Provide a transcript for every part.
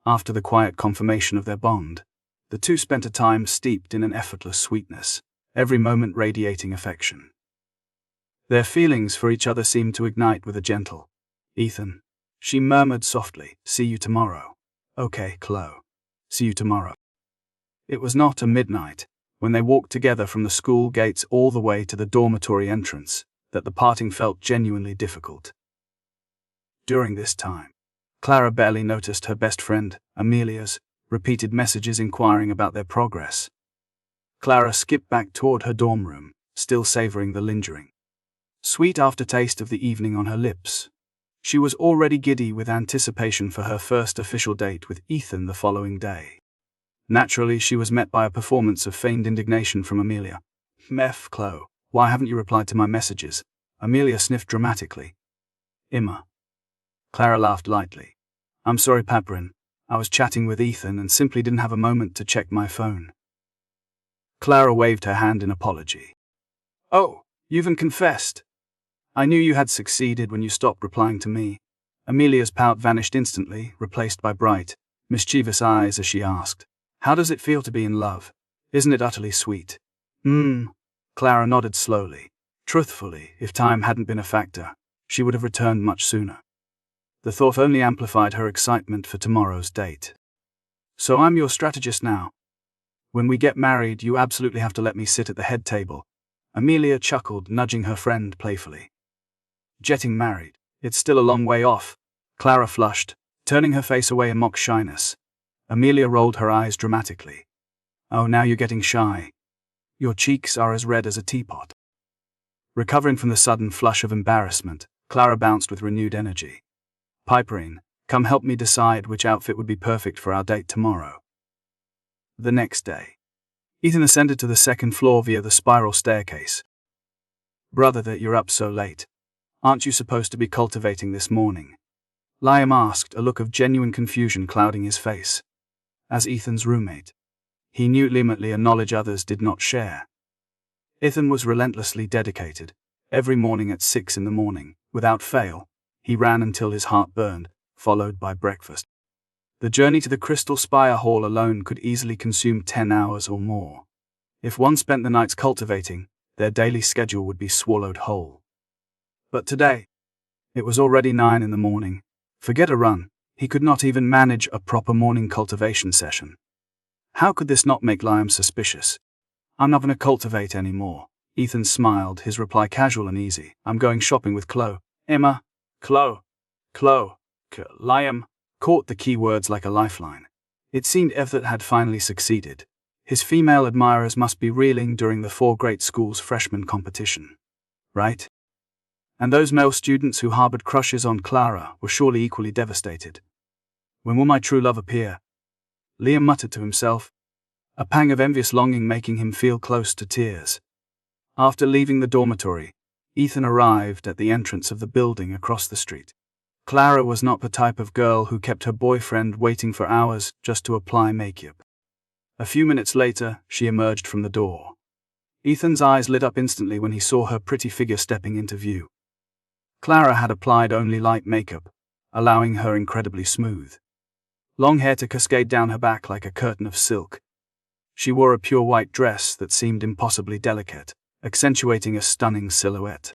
After the quiet confirmation of their bond, the two spent a time steeped in an effortless sweetness, every moment radiating affection. Their feelings for each other seemed to ignite with a gentle, "Ethan," she murmured softly, "see you tomorrow." "Okay, Chloe. See you tomorrow." It was not a midnight, when they walked together from the school gates all the way to the dormitory entrance, that the parting felt genuinely difficult. During this time, Clara barely noticed her best friend, Amelia's, repeated messages inquiring about their progress. Clara skipped back toward her dorm room, still savoring the lingering, sweet aftertaste of the evening on her lips. She was already giddy with anticipation for her first official date with Ethan the following day. Naturally, she was met by a performance of feigned indignation from Amelia. "Mef, Chloe, why haven't you replied to my messages?" Amelia sniffed dramatically. "Emma." Clara laughed lightly. "I'm sorry, Paprin. I was chatting with Ethan and simply didn't have a moment to check my phone." Clara waved her hand in apology. "Oh, you even confessed. I knew you had succeeded when you stopped replying to me." Amelia's pout vanished instantly, replaced by bright, mischievous eyes as she asked, "How does it feel to be in love? Isn't it utterly sweet?" Clara nodded slowly. Truthfully, if time hadn't been a factor, she would have returned much sooner. The thought only amplified her excitement for tomorrow's date. "So I'm your strategist now. When we get married, you absolutely have to let me sit at the head table." Amelia chuckled, nudging her friend playfully. "Getting married? It's still a long way off." Clara flushed, turning her face away in mock shyness. Amelia rolled her eyes dramatically. "Oh, now you're getting shy. Your cheeks are as red as a teapot." Recovering from the sudden flush of embarrassment, Clara bounced with renewed energy. "Piperine, come help me decide which outfit would be perfect for our date tomorrow." The next day, Ethan ascended to the second floor via the spiral staircase. "Brother, that you're up so late. Aren't you supposed to be cultivating this morning?" Liam asked, a look of genuine confusion clouding his face. As Ethan's roommate, he knew limitly a knowledge others did not share. Ethan was relentlessly dedicated. Every morning at 6 in the morning, without fail, he ran until his heart burned, followed by breakfast. The journey to the Crystal Spire Hall alone could easily consume 10 hours or more. If one spent the nights cultivating, their daily schedule would be swallowed whole. But today, it was already 9 in the morning. Forget a run, he could not even manage a proper morning cultivation session. How could this not make Liam suspicious? "I'm not going to cultivate anymore." Ethan smiled, his reply casual and easy. "I'm going shopping with Chloe." "Emma." "Chloe." Liam caught the key words like a lifeline. It seemed Everett had finally succeeded. His female admirers must be reeling during the 4 great schools freshman competition. Right? And those male students who harbored crushes on Clara were surely equally devastated. "When will my true love appear?" Liam muttered to himself, a pang of envious longing making him feel close to tears. After leaving the dormitory, Ethan arrived at the entrance of the building across the street. Clara was not the type of girl who kept her boyfriend waiting for hours just to apply makeup. A few minutes later, she emerged from the door. Ethan's eyes lit up instantly when he saw her pretty figure stepping into view. Clara had applied only light makeup, allowing her incredibly smooth long hair to cascade down her back like a curtain of silk. She wore a pure white dress that seemed impossibly delicate, accentuating a stunning silhouette.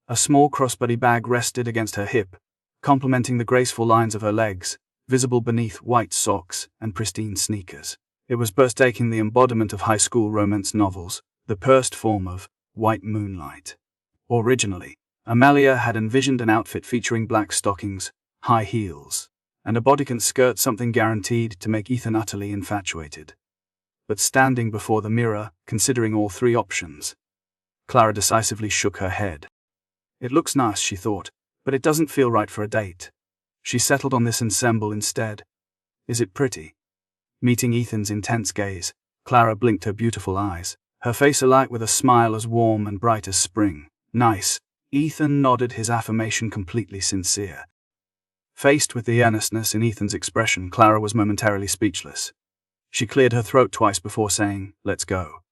A small crossbody bag rested against her hip, complementing the graceful lines of her legs, visible beneath white socks and pristine sneakers. It was breathtaking, the embodiment of high school romance novels, the pursed form of white moonlight. Originally, Amelia had envisioned an outfit featuring black stockings, high heels, and a bodycon skirt, something guaranteed to make Ethan utterly infatuated. But standing before the mirror, considering all 3 options, Clara decisively shook her head. "It looks nice," she thought, "but it doesn't feel right for a date." She settled on this ensemble instead. "Is it pretty?" Meeting Ethan's intense gaze, Clara blinked her beautiful eyes, her face alight with a smile as warm and bright as spring. "Nice." Ethan nodded, his affirmation completely sincere. Faced with the earnestness in Ethan's expression, Clara was momentarily speechless. She cleared her throat twice before saying, "Let's go."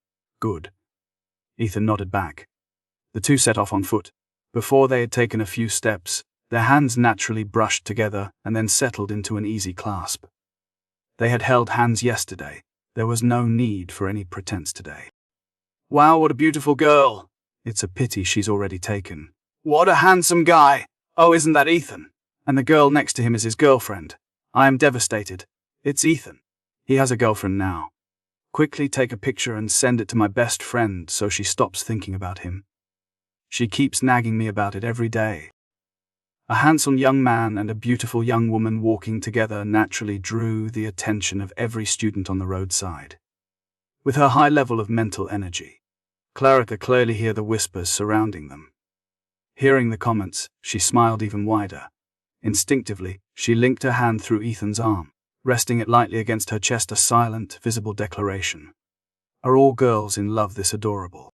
"Good." Ethan nodded back. The two set off on foot. Before they had taken a few steps, their hands naturally brushed together and then settled into an easy clasp. They had held hands yesterday. There was no need for any pretense today. Wow, what a beautiful girl. It's a pity she's already taken. What a handsome guy. Oh, isn't that Ethan? And the girl next to him is his girlfriend. I am devastated. It's Ethan. He has a girlfriend now. Quickly take a picture and send it to my best friend so she stops thinking about him. She keeps nagging me about it every day. A handsome young man and a beautiful young woman walking together naturally drew the attention of every student on the roadside. With her high level of mental energy, Clara could clearly hear the whispers surrounding them. Hearing the comments, she smiled even wider. Instinctively, she linked her hand through Ethan's arm, resting it lightly against her chest, a silent, visible declaration. Are all girls in love this adorable?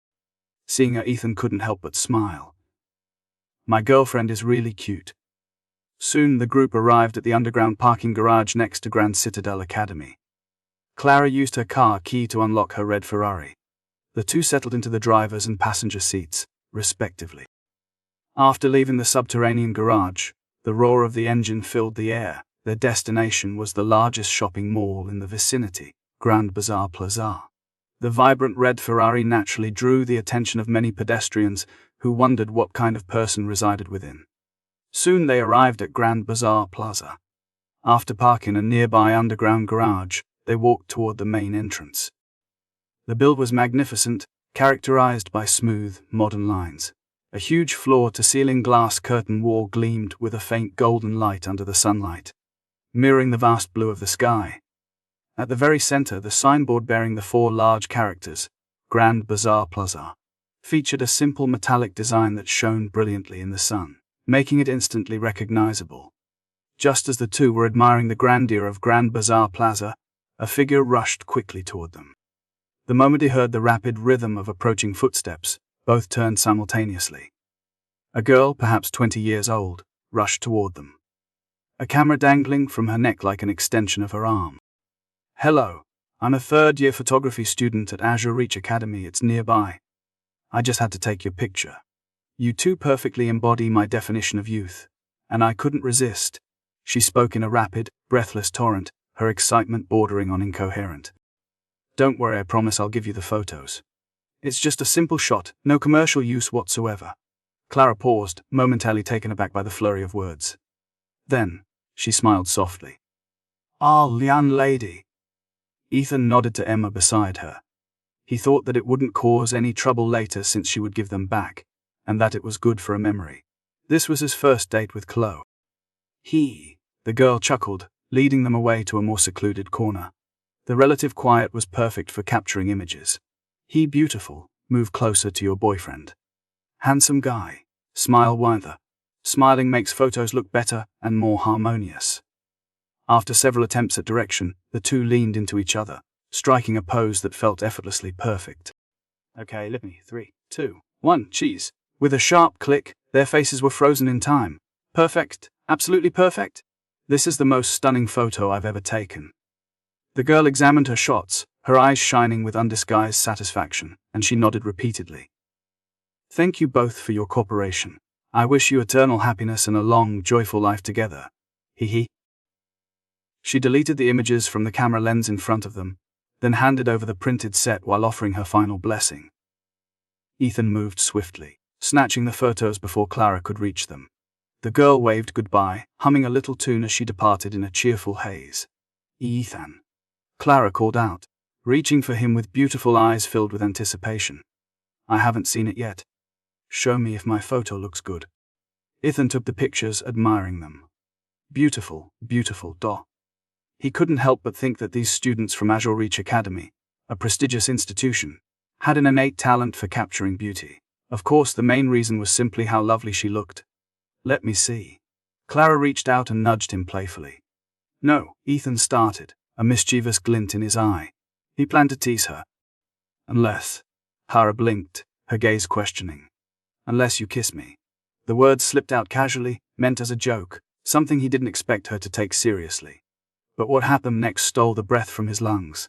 Seeing her, Ethan couldn't help but smile. My girlfriend is really cute. Soon the group arrived at the underground parking garage next to Grand Citadel Academy. Clara used her car key to unlock her red Ferrari. The two settled into the driver's and passenger seats, respectively. After leaving the subterranean garage, the roar of the engine filled the air. Their destination was the largest shopping mall in the vicinity, Grand Bazaar Plaza. The vibrant red Ferrari naturally drew the attention of many pedestrians who wondered what kind of person resided within. Soon they arrived at Grand Bazaar Plaza. After parking a nearby underground garage, they walked toward the main entrance. The build was magnificent, characterized by smooth, modern lines. A huge floor-to-ceiling glass curtain wall gleamed with a faint golden light under the sunlight, mirroring the vast blue of the sky. At the very center, the signboard bearing the 4 large characters, Grand Bazaar Plaza, featured a simple metallic design that shone brilliantly in the sun, making it instantly recognizable. Just as the two were admiring the grandeur of Grand Bazaar Plaza, a figure rushed quickly toward them. The moment he heard the rapid rhythm of approaching footsteps, both turned simultaneously. A girl, perhaps 20 years old, rushed toward them, a camera dangling from her neck like an extension of her arm. Hello, I'm a third-year photography student at Azure Reach Academy. It's nearby. I just had to take your picture. You two perfectly embody my definition of youth, and I couldn't resist. She spoke in a rapid, breathless torrent, her excitement bordering on incoherent. Don't worry, I promise I'll give you the photos. It's just a simple shot, no commercial use whatsoever. Clara paused, momentarily taken aback by the flurry of words. Then, she smiled softly. Ah, young lady. Ethan nodded to Emma beside her. He thought that it wouldn't cause any trouble later since she would give them back, and that it was good for a memory. This was his first date with Chloe. The girl chuckled, leading them away to a more secluded corner. The relative quiet was perfect for capturing images. Beautiful, move closer to your boyfriend. Handsome guy, smile wider. Smiling makes photos look better and more harmonious. After several attempts at direction, the two leaned into each other, striking a pose that felt effortlessly perfect. Okay, let me. 3, 2, 1, cheese. With a sharp click, their faces were frozen in time. Perfect, absolutely perfect. This is the most stunning photo I've ever taken. The girl examined her shots, her eyes shining with undisguised satisfaction, and she nodded repeatedly. Thank you both for your cooperation. I wish you eternal happiness and a long, joyful life together. She deleted the images from the camera lens in front of them, then handed over the printed set while offering her final blessing. Ethan moved swiftly, snatching the photos before Clara could reach them. The girl waved goodbye, humming a little tune as she departed in a cheerful haze. Ethan, Clara called out, reaching for him with beautiful eyes filled with anticipation. I haven't seen it yet. Show me if my photo looks good. Ethan took the pictures, admiring them. Beautiful, beautiful, He couldn't help but think that these students from Azure Reach Academy, a prestigious institution, had an innate talent for capturing beauty. Of course, the main reason was simply how lovely she looked. Let me see. Clara reached out and nudged him playfully. No, Ethan started, a mischievous glint in his eye. He planned to tease her. Unless. Clara blinked, her gaze questioning. Unless you kiss me. The words slipped out casually, meant as a joke, something he didn't expect her to take seriously. But what happened next stole the breath from his lungs.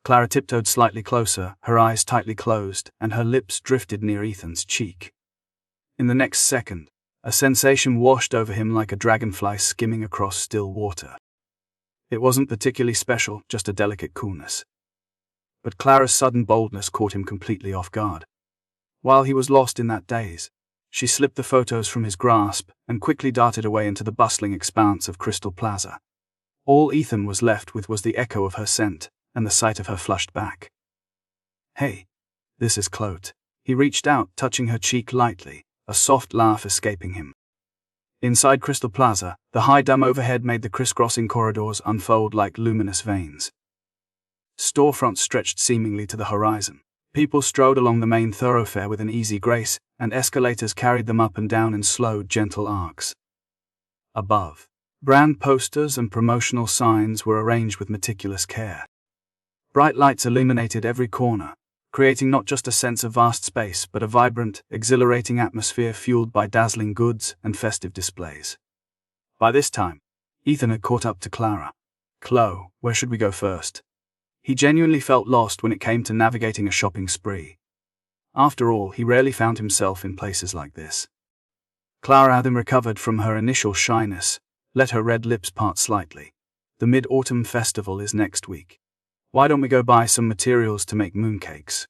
Clara tiptoed slightly closer, her eyes tightly closed, and her lips drifted near Ethan's cheek. In the next second, a sensation washed over him like a dragonfly skimming across still water. It wasn't particularly special, just a delicate coolness. But Clara's sudden boldness caught him completely off guard. While he was lost in that daze, she slipped the photos from his grasp and quickly darted away into the bustling expanse of Crystal Plaza. All Ethan was left with was the echo of her scent and the sight of her flushed back. "Hey, this is Claude." He reached out, touching her cheek lightly, a soft laugh escaping him. Inside Crystal Plaza, the high dome overhead made the crisscrossing corridors unfold like luminous veins. Storefronts stretched seemingly to the horizon. People strode along the main thoroughfare with an easy grace, and escalators carried them up and down in slow, gentle arcs. Above, brand posters and promotional signs were arranged with meticulous care. Bright lights illuminated every corner, creating not just a sense of vast space but a vibrant, exhilarating atmosphere fueled by dazzling goods and festive displays. By this time, Ethan had caught up to Clara. "Chloe, where should we go first?" He genuinely felt lost when it came to navigating a shopping spree. After all, he rarely found himself in places like this. Clara, having recovered from her initial shyness, let her red lips part slightly. "The Mid-Autumn Festival is next week. Why don't we go buy some materials to make mooncakes?"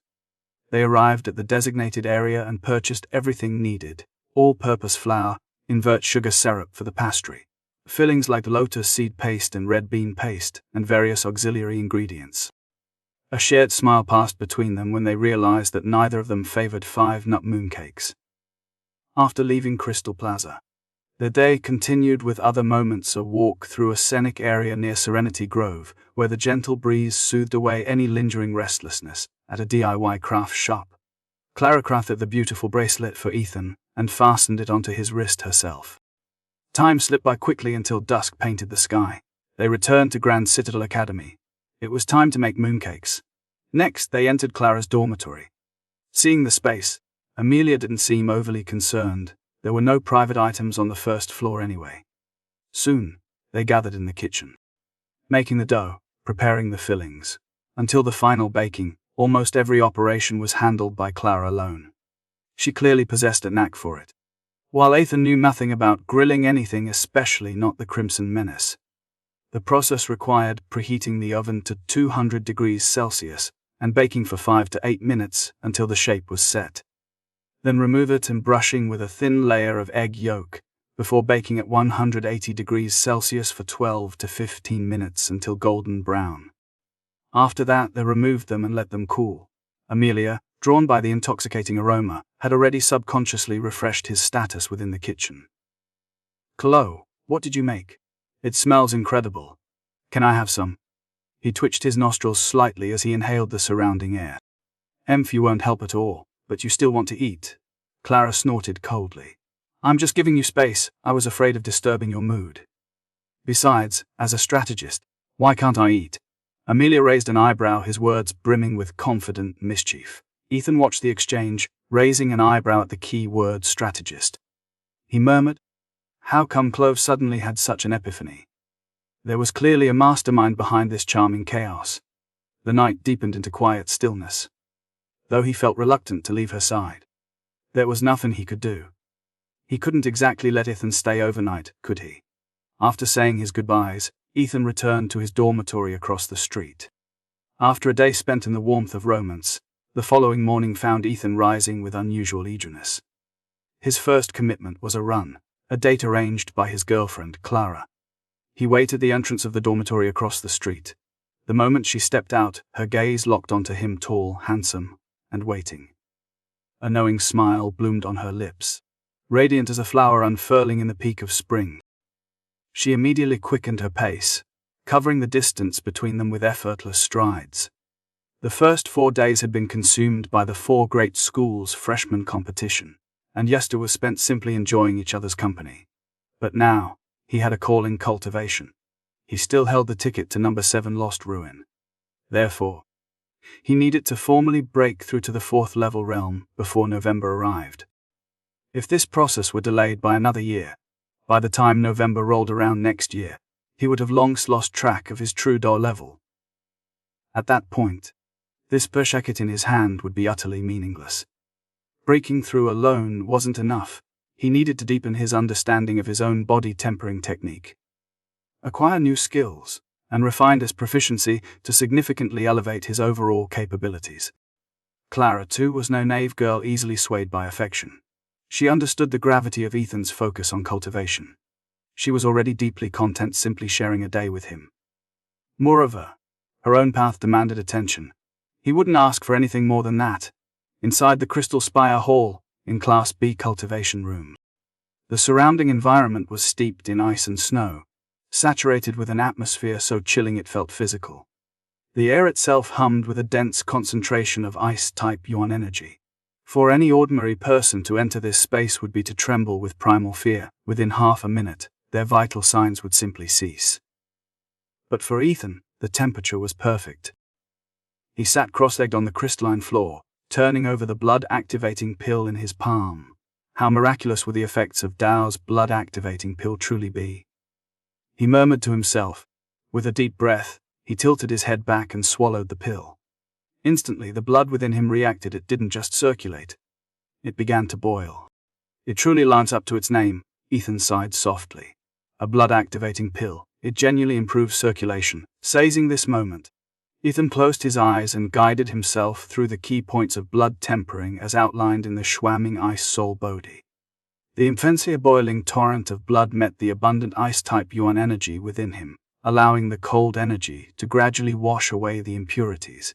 They arrived at the designated area and purchased everything needed: all-purpose flour, invert sugar syrup for the pastry, fillings like lotus seed paste and red bean paste, and various auxiliary ingredients. A shared smile passed between them when they realized that neither of them favored 5-nut mooncakes. After leaving Crystal Plaza, the day continued with other moments: a walk through a scenic area near Serenity Grove, where the gentle breeze soothed away any lingering restlessness, at a DIY craft shop. Clara crafted the beautiful bracelet for Ethan and fastened it onto his wrist herself. Time slipped by quickly until dusk painted the sky. They returned to Grand Citadel Academy. It was time to make mooncakes. Next, they entered Clara's dormitory. Seeing the space, Amelia didn't seem overly concerned. There were no private items on the first floor anyway. Soon, they gathered in the kitchen, making the dough, preparing the fillings. Until the final baking, almost every operation was handled by Clara alone. She clearly possessed a knack for it. While Ethan knew nothing about grilling anything, especially not the Crimson Menace. The process required preheating the oven to 200 degrees Celsius and baking for 5 to 8 minutes until the shape was set. Then remove it and brushing with a thin layer of egg yolk, before baking at 180 degrees Celsius for 12 to 15 minutes until golden brown. After that, they removed them and let them cool. Amelia, drawn by the intoxicating aroma, had already subconsciously refreshed his status within the kitchen. "Chloe, what did you make? It smells incredible. Can I have some?" He twitched his nostrils slightly as he inhaled the surrounding air. "You won't help at all, but you still want to eat?" Clara snorted coldly. "I'm just giving you space. I was afraid of disturbing your mood. Besides, as a strategist, why can't I eat?" Amelia raised an eyebrow, his words brimming with confident mischief. Ethan watched the exchange, raising an eyebrow at the key word strategist. He murmured, "How come Clove suddenly had such an epiphany?" There was clearly a mastermind behind this charming chaos. The night deepened into quiet stillness. Though he felt reluctant to leave her side, there was nothing he could do. He couldn't exactly let Ethan stay overnight, could he? After saying his goodbyes, Ethan returned to his dormitory across the street. After a day spent in the warmth of romance, the following morning found Ethan rising with unusual eagerness. His first commitment was a run, a date arranged by his girlfriend, Clara. He waited at the entrance of the dormitory across the street. The moment she stepped out, her gaze locked onto him, tall, handsome, and waiting. A knowing smile bloomed on her lips, radiant as a flower unfurling in the peak of spring. She immediately quickened her pace, covering the distance between them with effortless strides. The first 4 days had been consumed by the 4 great schools' freshman competition, and Yester was spent simply enjoying each other's company. But now, he had a call in cultivation. He still held the ticket to number 7 Lost Ruin. Therefore, he needed to formally break through to the 4th level realm before November arrived. If this process were delayed by another year, by the time November rolled around next year, he would have long lost track of his true door level. At that point, this Pershakit in his hand would be utterly meaningless. Breaking through alone wasn't enough. He needed to deepen his understanding of his own body tempering technique. Acquire new skills, and refined his proficiency to significantly elevate his overall capabilities. Clara, too, was no naive girl easily swayed by affection. She understood the gravity of Ethan's focus on cultivation. She was already deeply content simply sharing a day with him. Moreover, her own path demanded attention. He wouldn't ask for anything more than that. Inside the Crystal Spire Hall, in Class B cultivation room, the surrounding environment was steeped in ice and snow, saturated with an atmosphere so chilling it felt physical. The air itself hummed with a dense concentration of ice-type yuan energy. For any ordinary person to enter this space would be to tremble with primal fear. Within half a minute, their vital signs would simply cease. But for Ethan, the temperature was perfect. He sat cross-legged on the crystalline floor, turning over the blood-activating pill in his palm. How miraculous would the effects of Dao's blood-activating pill truly be? He murmured to himself. With a deep breath, he tilted his head back and swallowed the pill. Instantly, the blood within him reacted. It didn't just circulate. It began to boil. It truly lines up to its name, Ethan sighed softly. A blood-activating pill. It genuinely improves circulation. Seizing this moment, Ethan closed his eyes and guided himself through the key points of blood tempering as outlined in the Schwamming Ice Soul Bodhi. The infancy boiling torrent of blood met the abundant ice-type yuan energy within him, allowing the cold energy to gradually wash away the impurities.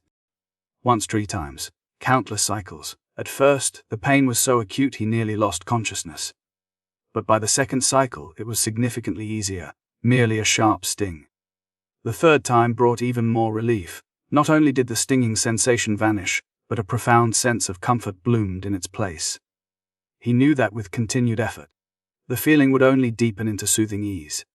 Once 3 times, countless cycles. At first, the pain was so acute he nearly lost consciousness. But by the second cycle, it was significantly easier, merely a sharp sting. The third time brought even more relief. Not only did the stinging sensation vanish, but a profound sense of comfort bloomed in its place. He knew that with continued effort, the feeling would only deepen into soothing ease.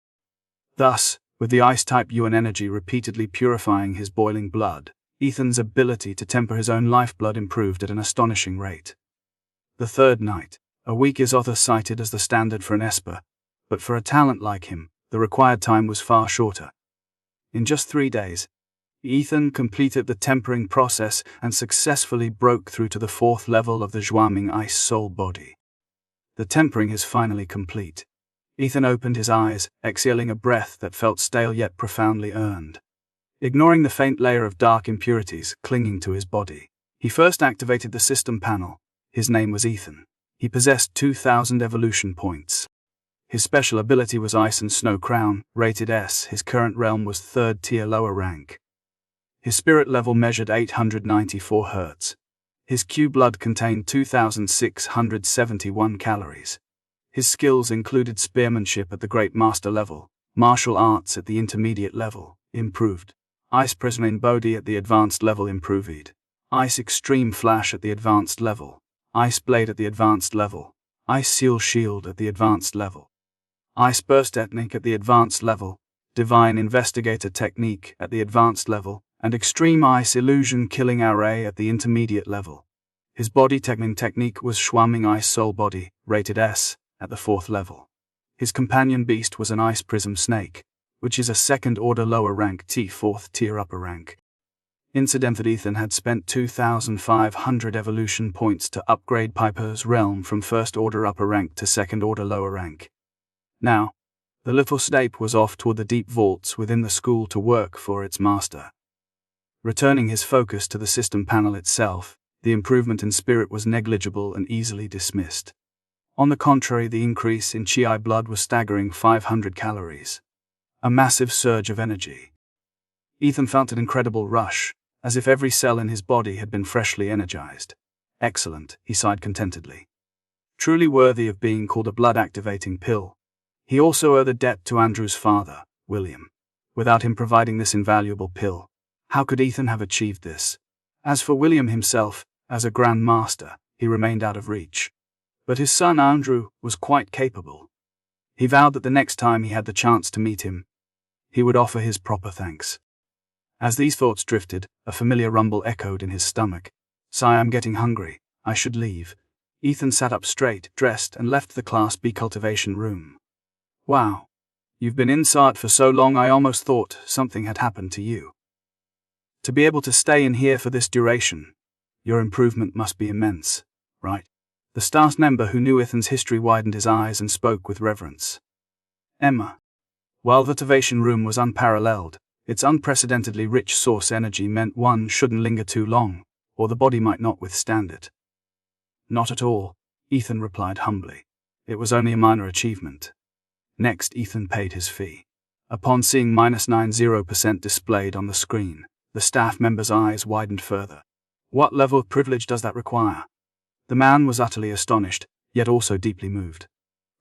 Thus, with the ice-type yuan energy repeatedly purifying his boiling blood, Ethan's ability to temper his own lifeblood improved at an astonishing rate. The third night, a week is often cited as the standard for an Esper, but for a talent like him, the required time was far shorter. In just 3 days, Ethan completed the tempering process and successfully broke through to the 4th level of the Schwamming Ice Soul Body. The tempering is finally complete. Ethan opened his eyes, exhaling a breath that felt stale yet profoundly earned. Ignoring the faint layer of dark impurities clinging to his body, he first activated the system panel. His name was Ethan. He possessed 2,000 evolution points. His special ability was Ice and Snow Crown, rated S. His current realm was 3rd tier lower rank. His spirit level measured 894 Hz. His Q blood contained 2,671 calories. His skills included spearmanship at the Great Master level, martial arts at the intermediate level, improved, Ice Prisoner Bodhi at the advanced level improved, Ice Extreme Flash at the advanced level, Ice Blade at the advanced level, Ice Seal Shield at the advanced level, Ice Burst Technique at the advanced level, Divine Investigator Technique at the advanced level, and Extreme Ice Illusion Killing Array at the intermediate level. His body technique was Schwamming Ice Soul Body, rated S, at the 4th level. His companion beast was an Ice Prism Snake, which is a 2nd order lower rank T 4th tier upper rank. Incidentally, Ethan had spent 2,500 evolution points to upgrade Piper's realm from 1st order upper rank to 2nd order lower rank. Now, the little snape was off toward the deep vaults within the school to work for its master. Returning his focus to the system panel itself, the improvement in spirit was negligible and easily dismissed. On the contrary, the increase in Chi blood was staggering 500 calories. A massive surge of energy. Ethan felt an incredible rush, as if every cell in his body had been freshly energized. Excellent, he sighed contentedly. Truly worthy of being called a blood-activating pill. He also owed a debt to Andrew's father, William. Without him providing this invaluable pill, how could Ethan have achieved this? As for William himself, as a Grand Master, he remained out of reach. But his son Andrew was quite capable. He vowed that the next time he had the chance to meet him, he would offer his proper thanks. As these thoughts drifted, a familiar rumble echoed in his stomach. "Sigh, I'm getting hungry. I should leave." Ethan sat up straight, dressed, and left the Class B cultivation room. "Wow. You've been inside for so long I almost thought something had happened to you. To be able to stay in here for this duration, your improvement must be immense, right?" The staff member who knew Ethan's history widened his eyes and spoke with reverence. "Emma." While the cultivation room was unparalleled, Its unprecedentedly rich source energy meant one shouldn't linger too long, or the body might not withstand it. Not at all, Ethan replied humbly. It was only a minor achievement. Next, Ethan paid his fee. Upon seeing -90% displayed on the screen, the staff member's eyes widened further. What level of privilege does that require? The man was utterly astonished, yet also deeply moved.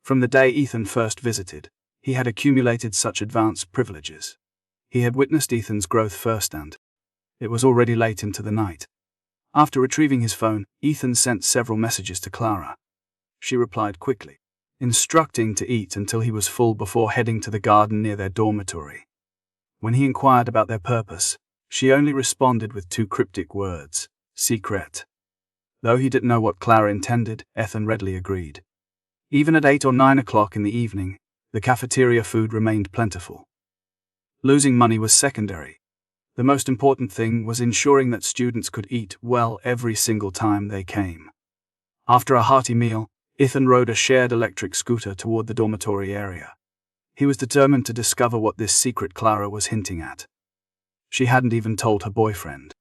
From the day Ethan first visited, he had accumulated such advanced privileges. He had witnessed Ethan's growth firsthand. It was already late into the night. After retrieving his phone, Ethan sent several messages to Clara. She replied quickly, instructing to eat until he was full before heading to the garden near their dormitory. When he inquired about their purpose, she only responded with two cryptic words, secret. Though he didn't know what Clara intended, Ethan readily agreed. Even at 8 or 9 o'clock in the evening, the cafeteria food remained plentiful. Losing money was secondary. The most important thing was ensuring that students could eat well every single time they came. After a hearty meal, Ethan rode a shared electric scooter toward the dormitory area. He was determined to discover what this secret Clara was hinting at. She hadn't even told her boyfriend.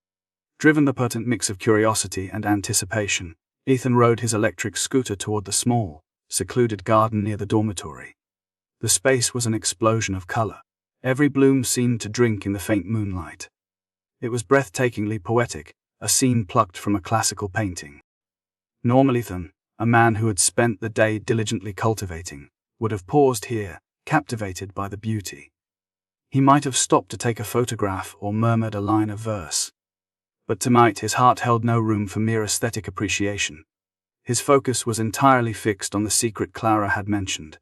Driven the potent mix of curiosity and anticipation, Ethan rode his electric scooter toward the small, secluded garden near the dormitory. The space was an explosion of color. Every bloom seemed to drink in the faint moonlight. It was breathtakingly poetic, a scene plucked from a classical painting. Normally Ethan, a man who had spent the day diligently cultivating, would have paused here, captivated by the beauty. He might have stopped to take a photograph or murmured a line of verse. But tonight his heart held no room for mere aesthetic appreciation. His focus was entirely fixed on the secret Clara had mentioned.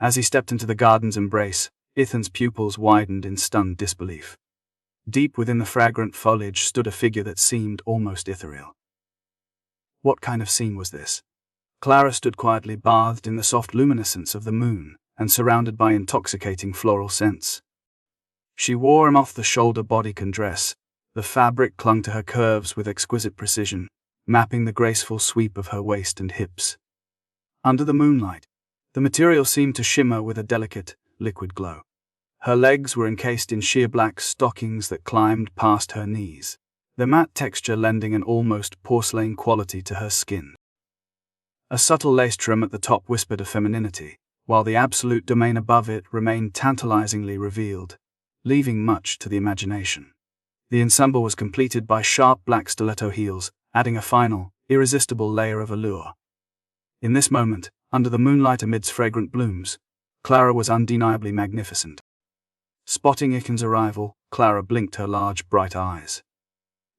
As he stepped into the garden's embrace, Ethan's pupils widened in stunned disbelief. Deep within the fragrant foliage stood a figure that seemed almost ethereal. What kind of scene was this? Clara stood quietly bathed in the soft luminescence of the moon and surrounded by intoxicating floral scents. She wore an off-the-shoulder bodycon dress. The fabric clung to her curves with exquisite precision, mapping the graceful sweep of her waist and hips. Under the moonlight, the material seemed to shimmer with a delicate, liquid glow. Her legs were encased in sheer black stockings that climbed past her knees, their matte texture lending an almost porcelain quality to her skin. A subtle lace trim at the top whispered of femininity, while the absolute domain above it remained tantalizingly revealed, leaving much to the imagination. The ensemble was completed by sharp black stiletto heels, adding a final, irresistible layer of allure. In this moment, under the moonlight amidst fragrant blooms, Clara was undeniably magnificent. Spotting Ethan's arrival, Clara blinked her large, bright eyes.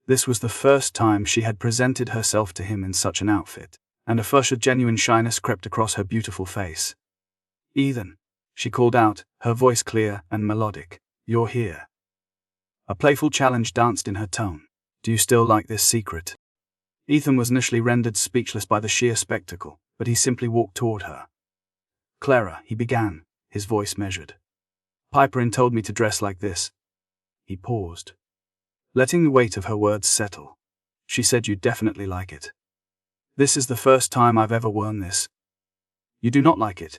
This was the first time she had presented herself to him in such an outfit, and a flush of genuine shyness crept across her beautiful face. "Ethan," she called out, her voice clear and melodic, "you're here." A playful challenge danced in her tone. "Do you still like this secret?" Ethan was initially rendered speechless by the sheer spectacle, but he simply walked toward her. "Clara," he began, his voice measured. "Piperin told me to dress like this." He paused, letting the weight of her words settle. "She said you'd definitely like it." "This is the first time I've ever worn this." "You do not like it?"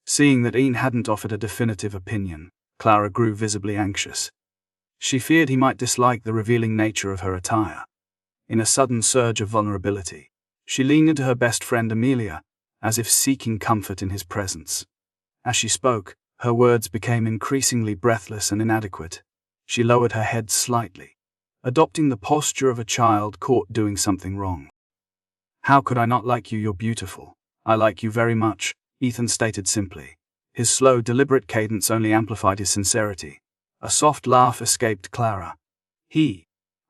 Seeing that Ian hadn't offered a definitive opinion, Clara grew visibly anxious. She feared he might dislike the revealing nature of her attire. In a sudden surge of vulnerability, she leaned into her best friend Amelia, as if seeking comfort in his presence. As she spoke, her words became increasingly breathless and inadequate. She lowered her head slightly, adopting the posture of a child caught doing something wrong. "How could I not like you? You're beautiful. I like you very much," Ethan stated simply. His slow, deliberate cadence only amplified his sincerity. A soft laugh escaped Clara.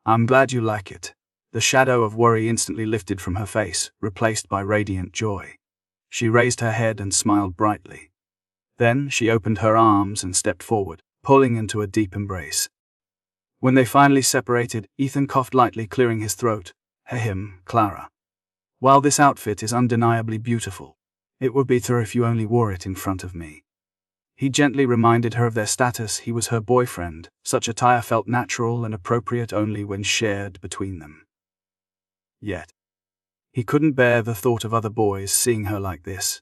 "I'm glad you like it." The shadow of worry instantly lifted from her face, replaced by radiant joy. She raised her head and smiled brightly. Then she opened her arms and stepped forward, pulling into a deep embrace. When they finally separated, Ethan coughed lightly, clearing his throat. "Clara. While this outfit is undeniably beautiful, it would be better if you only wore it in front of me." He gently reminded her of their status. He was her boyfriend. Such attire felt natural and appropriate only when shared between them. Yet, he couldn't bear the thought of other boys seeing her like this.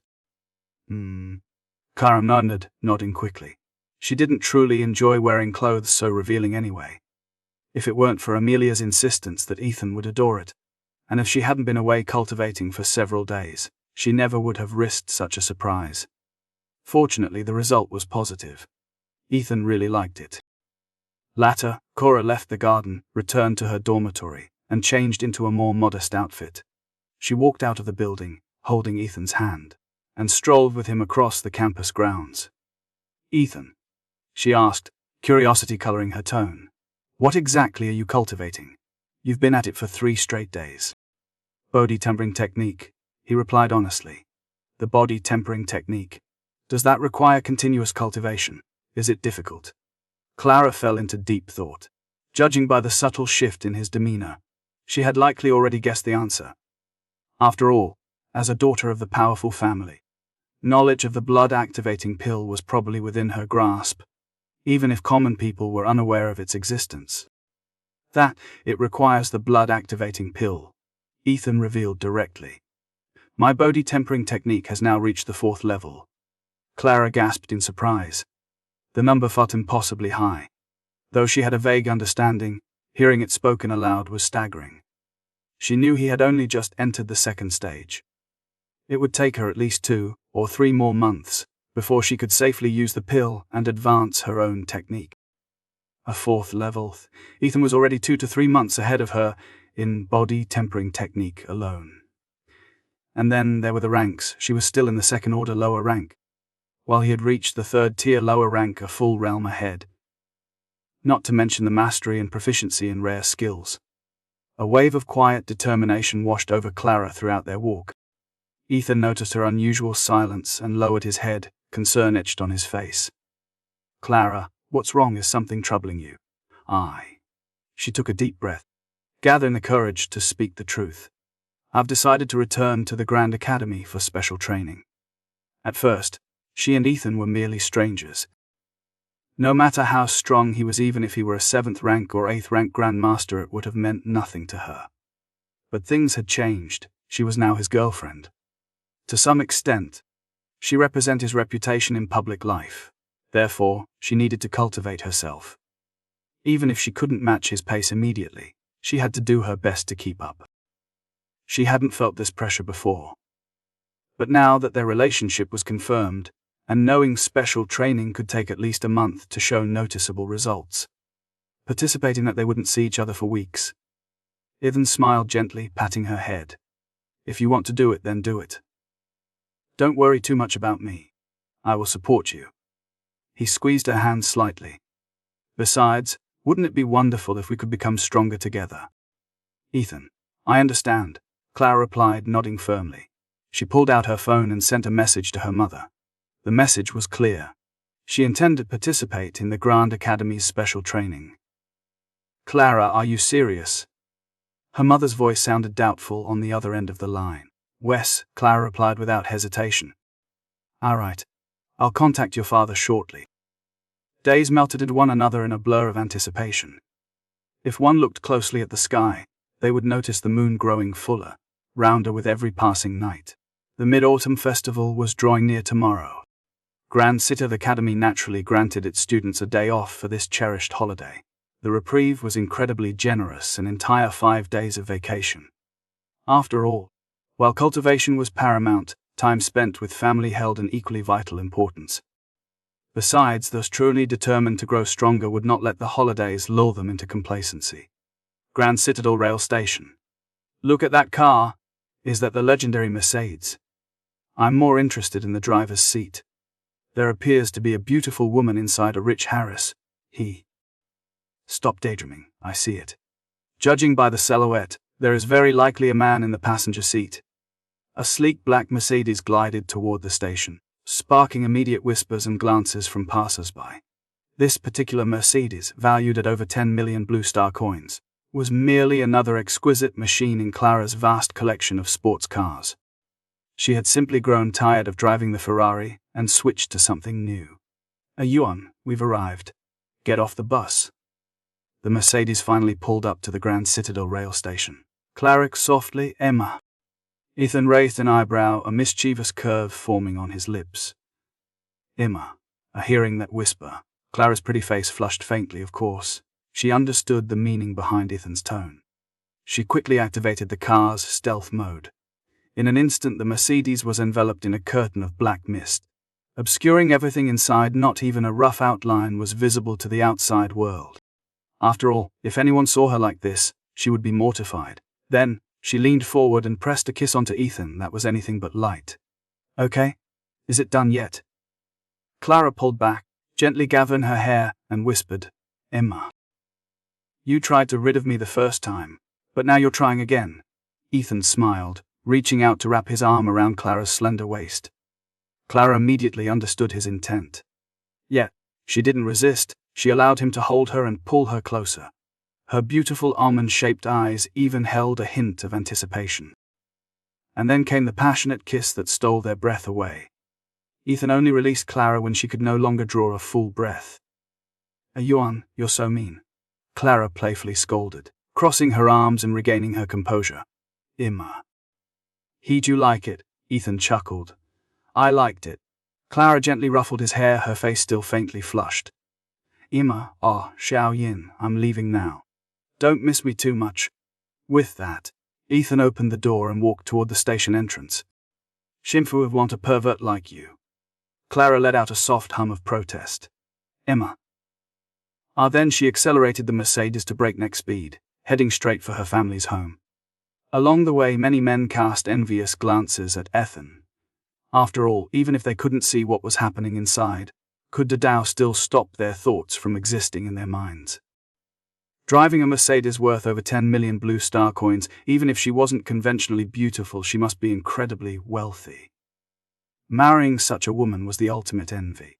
Clara nodded, nodding quickly. She didn't truly enjoy wearing clothes so revealing anyway. If it weren't for Amelia's insistence that Ethan would adore it, and if she hadn't been away cultivating for several days, she never would have risked such a surprise. Fortunately, the result was positive. Ethan really liked it. Later, Cora left the garden, returned to her dormitory, and changed into a more modest outfit. She walked out of the building, holding Ethan's hand, and strolled with him across the campus grounds. "Ethan," she asked, curiosity coloring her tone, "what exactly are you cultivating? You've been at it for 3 straight days." "Body tempering technique," he replied honestly. "The body tempering technique. Does that require continuous cultivation? Is it difficult?" Clara fell into deep thought. Judging by the subtle shift in his demeanor, she had likely already guessed the answer. After all, as a daughter of the powerful family, knowledge of the blood-activating pill was probably within her grasp, even if common people were unaware of its existence. "That, it requires the blood-activating pill," Ethan revealed directly. "My body tempering technique has now reached the 4th level." Clara gasped in surprise. The number felt impossibly high. Though she had a vague understanding, hearing it spoken aloud was staggering. She knew he had only just entered the 2nd stage. It would take her at least 2 or 3 more months before she could safely use the pill and advance her own technique. A 4th level. Ethan was already 2 to 3 months ahead of her in body tempering technique alone. And then there were the ranks. She was still in the 2nd order lower rank, while he had reached the 3rd tier lower rank a full realm ahead. Not to mention the mastery and proficiency in rare skills. A wave of quiet determination washed over Clara throughout their walk. Ethan noticed her unusual silence and lowered his head, concern etched on his face. "Clara, what's wrong? Is something troubling you?" "I." She took a deep breath, gathering the courage to speak the truth. "I've decided to return to the Grand Academy for special training." At first, she and Ethan were merely strangers. No matter how strong he was, even if he were a 7th rank or 8th rank Grandmaster, it would have meant nothing to her. But things had changed. She was now his girlfriend. To some extent, she represented his reputation in public life. Therefore, she needed to cultivate herself. Even if she couldn't match his pace immediately, she had to do her best to keep up. She hadn't felt this pressure before. But now that their relationship was confirmed, and knowing special training could take at least a month to show noticeable results, participating that they wouldn't see each other for weeks, Ethan smiled gently, patting her head. "If you want to do it, then do it. Don't worry too much about me. I will support you." He squeezed her hand slightly. "Besides, wouldn't it be wonderful if we could become stronger together?" "Ethan, I understand," Clara replied, nodding firmly. She pulled out her phone and sent a message to her mother. The message was clear. She intended to participate in the Grand Academy's special training. "Clara, are you serious?" Her mother's voice sounded doubtful on the other end of the line. "Wes," Clara replied without hesitation. "All right. I'll contact your father shortly." Days melted into one another in a blur of anticipation. If one looked closely at the sky, they would notice the moon growing fuller, rounder with every passing night. The Mid-Autumn Festival was drawing near tomorrow. Grand City Academy naturally granted its students a day off for this cherished holiday. The reprieve was incredibly generous, an entire 5 days of vacation. After all, while cultivation was paramount, time spent with family held an equally vital importance. Besides, those truly determined to grow stronger would not let the holidays lull them into complacency. Grand Citadel Rail Station. "Look at that car. Is that the legendary Mercedes? I'm more interested in the driver's seat. There appears to be a beautiful woman inside a rich Harris." He "Stop daydreaming, I see it. Judging by the silhouette, there is very likely a man in the passenger seat." A sleek black Mercedes glided toward the station, sparking immediate whispers and glances from passers-by. This particular Mercedes, valued at over 10 million Blue Star coins, was merely another exquisite machine in Clara's vast collection of sports cars. She had simply grown tired of driving the Ferrari and switched to something new. "A yuan, we've arrived. Get off the bus." The Mercedes finally pulled up to the Grand Citadel rail station. "Clara, softly, Emma." Ethan raised an eyebrow, a mischievous curve forming on his lips. "Emma, Hearing that whisper, Clara's pretty face flushed faintly, of course. She understood the meaning behind Ethan's tone. She quickly activated the car's stealth mode. In an instant, the Mercedes was enveloped in a curtain of black mist, obscuring everything inside. Not even a rough outline was visible to the outside world. After all, if anyone saw her like this, she would be mortified. Then, she leaned forward and pressed a kiss onto Ethan that was anything but light. "Okay? Is it done yet?" Clara pulled back, gently gathering her hair, and whispered, "Emma. You tried to rid of me the first time, but now you're trying again." Ethan smiled, reaching out to wrap his arm around Clara's slender waist. Clara immediately understood his intent. Yet, she didn't resist. She allowed him to hold her and pull her closer. Her beautiful almond-shaped eyes even held a hint of anticipation. And then came the passionate kiss that stole their breath away. Ethan only released Clara when she could no longer draw a full breath. "Yuan, you're so mean," Clara playfully scolded, crossing her arms and regaining her composure. "Emma. He'd you like it?" Ethan chuckled. "I liked it." Clara gently ruffled his hair, her face still faintly flushed. "Emma, Xiao Yin, I'm leaving now. Don't miss me too much." With that, Ethan opened the door and walked toward the station entrance. "Shimfu would want a pervert like you." Clara let out a soft hum of protest. "Emma." Then she accelerated the Mercedes to breakneck speed, heading straight for her family's home. Along the way, many men cast envious glances at Ethan. After all, even if they couldn't see what was happening inside, could Dadao still stop their thoughts from existing in their minds? Driving a Mercedes worth over 10 million blue star coins, even if she wasn't conventionally beautiful, she must be incredibly wealthy. Marrying such a woman was the ultimate envy.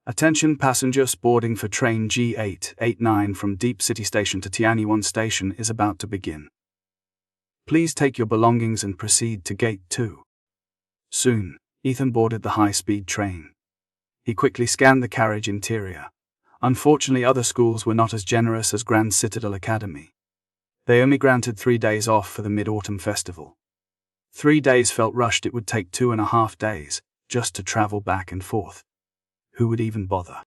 "Attention passengers boarding for train G889 from Deep City Station to Tianyuan Station is about to begin. Please take your belongings and proceed to Gate 2. Soon, Ethan boarded the high-speed train. He quickly scanned the carriage interior. Unfortunately, other schools were not as generous as Grand Citadel Academy. They only granted 3 days off for the Mid-Autumn Festival. 3 days felt rushed. It would take 2.5 days, just to travel back and forth. Who would even bother?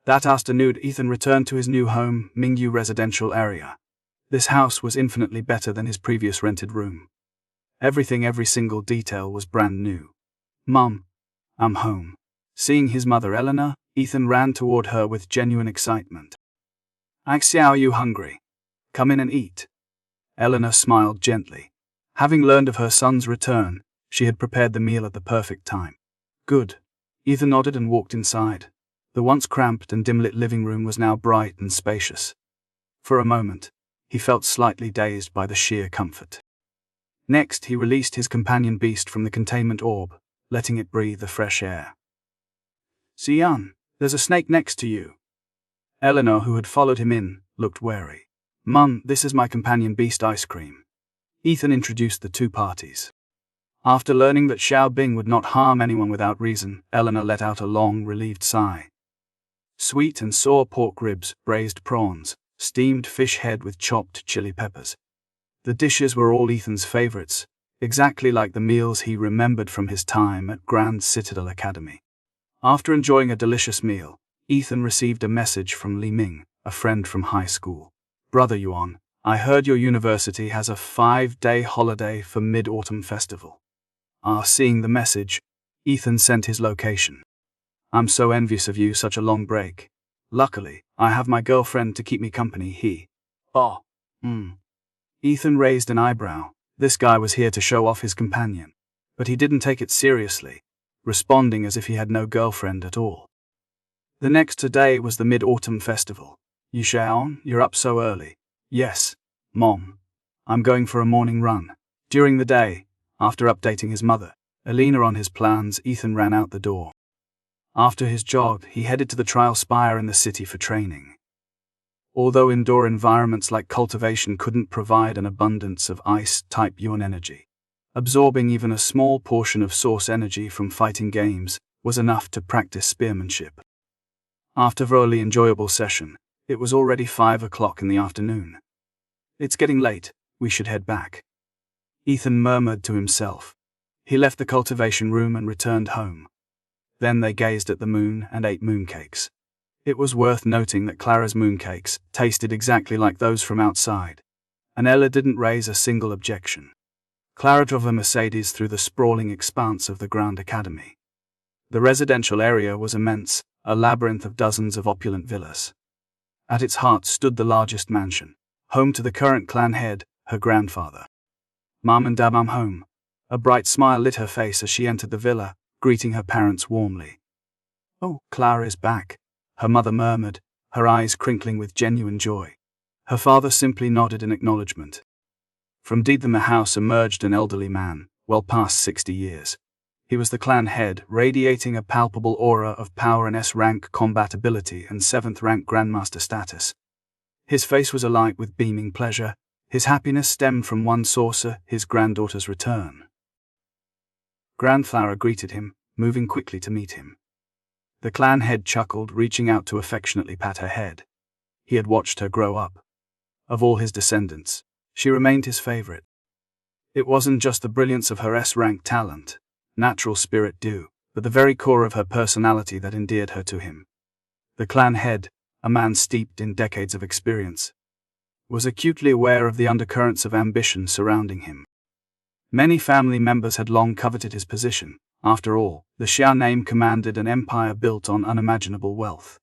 That afternoon, Ethan returned to his new home, Mingyu residential area. This house was infinitely better than his previous rented room. Every single detail was brand new. "Mom, I'm home." Seeing his mother Eleanor, Ethan ran toward her with genuine excitement. "Are you hungry? Come in and eat." Eleanor smiled gently. Having learned of her son's return, she had prepared the meal at the perfect time. "Good." Ethan nodded and walked inside. The once cramped and dim-lit living room was now bright and spacious. For a moment, he felt slightly dazed by the sheer comfort. Next, he released his companion beast from the containment orb, letting it breathe the fresh air. "Xian, there's a snake next to you." Eleanor, who had followed him in, looked wary. "Mum, this is my companion beast Ice Cream." Ethan introduced the two parties. After learning that Xiao Bing would not harm anyone without reason, Eleanor let out a long, relieved sigh. Sweet and sour pork ribs, braised prawns, steamed fish head with chopped chili peppers. The dishes were all Ethan's favorites, exactly like the meals he remembered from his time at Grand Citadel Academy. After enjoying a delicious meal, Ethan received a message from Li Ming, a friend from high school. "Brother Yuan, I heard your university has a 5-day holiday for Mid-Autumn Festival." Seeing the message, Ethan sent his location. "I'm so envious of you, such a long break. Luckily, I have my girlfriend to keep me company." Ethan raised an eyebrow. This guy was here to show off his companion. But he didn't take it seriously, responding as if he had no girlfriend at all. The next day was the Mid-Autumn Festival. "Xiao, you're up so early." "Yes, Mom. I'm going for a morning run." During the day, after updating his mother, Elena, on his plans, Ethan ran out the door. After his jog, he headed to the trial spire in the city for training. Although indoor environments like cultivation couldn't provide an abundance of ice-type yuan energy, absorbing even a small portion of source energy from fighting games was enough to practice spearmanship. After a really enjoyable session, it was already 5 o'clock in the afternoon. "It's getting late, we should head back," Ethan murmured to himself. He left the cultivation room and returned home. Then they gazed at the moon and ate mooncakes. It was worth noting that Clara's mooncakes tasted exactly like those from outside, and Ella didn't raise a single objection. Clara drove a Mercedes through the sprawling expanse of the Grand Academy. The residential area was immense, a labyrinth of dozens of opulent villas. At its heart stood the largest mansion, home to the current clan head, her grandfather. "Mom and Dad, I'm home." A bright smile lit her face as she entered the villa, greeting her parents warmly. "Oh, Clara is back," her mother murmured, her eyes crinkling with genuine joy. Her father simply nodded in acknowledgement. From deep in the house emerged an elderly man, well past 60 years. He was the clan head, radiating a palpable aura of power and S-rank combat ability and 7th-rank grandmaster status. His face was alight with beaming pleasure. His happiness stemmed from one source, his granddaughter's return. Grandclara greeted him, moving quickly to meet him. The clan head chuckled, reaching out to affectionately pat her head. He had watched her grow up. Of all his descendants, she remained his favorite. It wasn't just the brilliance of her S-rank talent, natural spirit due, but the very core of her personality that endeared her to him. The clan head, a man steeped in decades of experience, was acutely aware of the undercurrents of ambition surrounding him. Many family members had long coveted his position. After all, the Xia name commanded an empire built on unimaginable wealth.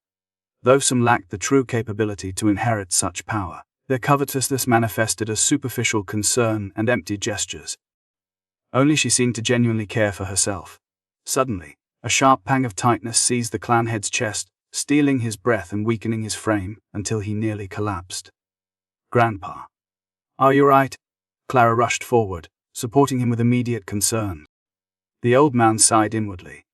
Though some lacked the true capability to inherit such power, their covetousness manifested as superficial concern and empty gestures. Only she seemed to genuinely care for herself. Suddenly, a sharp pang of tightness seized the clan head's chest, stealing his breath and weakening his frame until he nearly collapsed. "Grandpa, are you right?" Clara rushed forward, supporting him with immediate concern. The old man sighed inwardly.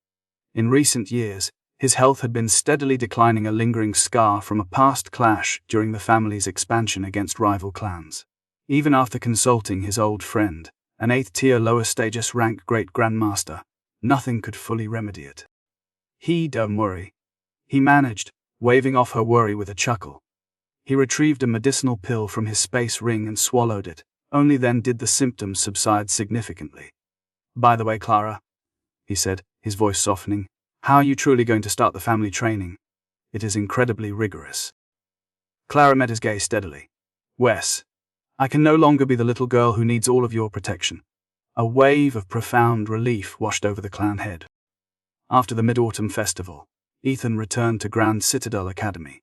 In recent years, his health had been steadily declining, a lingering scar from a past clash during the family's expansion against rival clans. Even after consulting his old friend, an 8th-tier lower-stage S-rank great-grandmaster, nothing could fully remedy it. "Don't worry," he managed, waving off her worry with a chuckle. He retrieved a medicinal pill from his space ring and swallowed it. Only then did the symptoms subside significantly. "By the way, Clara," he said, his voice softening, "how are you truly going to start the family training? It is incredibly rigorous." Clara met his gaze steadily. "Wes, I can no longer be the little girl who needs all of your protection." A wave of profound relief washed over the clan head. After the Mid-Autumn Festival, Ethan returned to Grand Citadel Academy.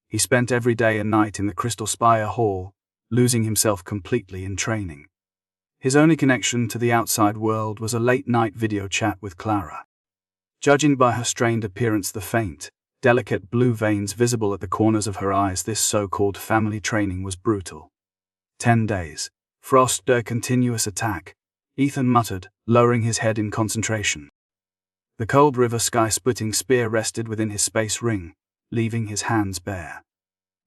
He spent every day and night in the Crystal Spire Hall, losing himself completely in training. His only connection to the outside world was a late-night video chat with Clara. Judging by her strained appearance, the faint, delicate blue veins visible at the corners of her eyes, this so-called family training was brutal. 10 days. Frost, a continuous attack, Ethan muttered, lowering his head in concentration. The cold river sky-splitting spear rested within his space ring, leaving his hands bare.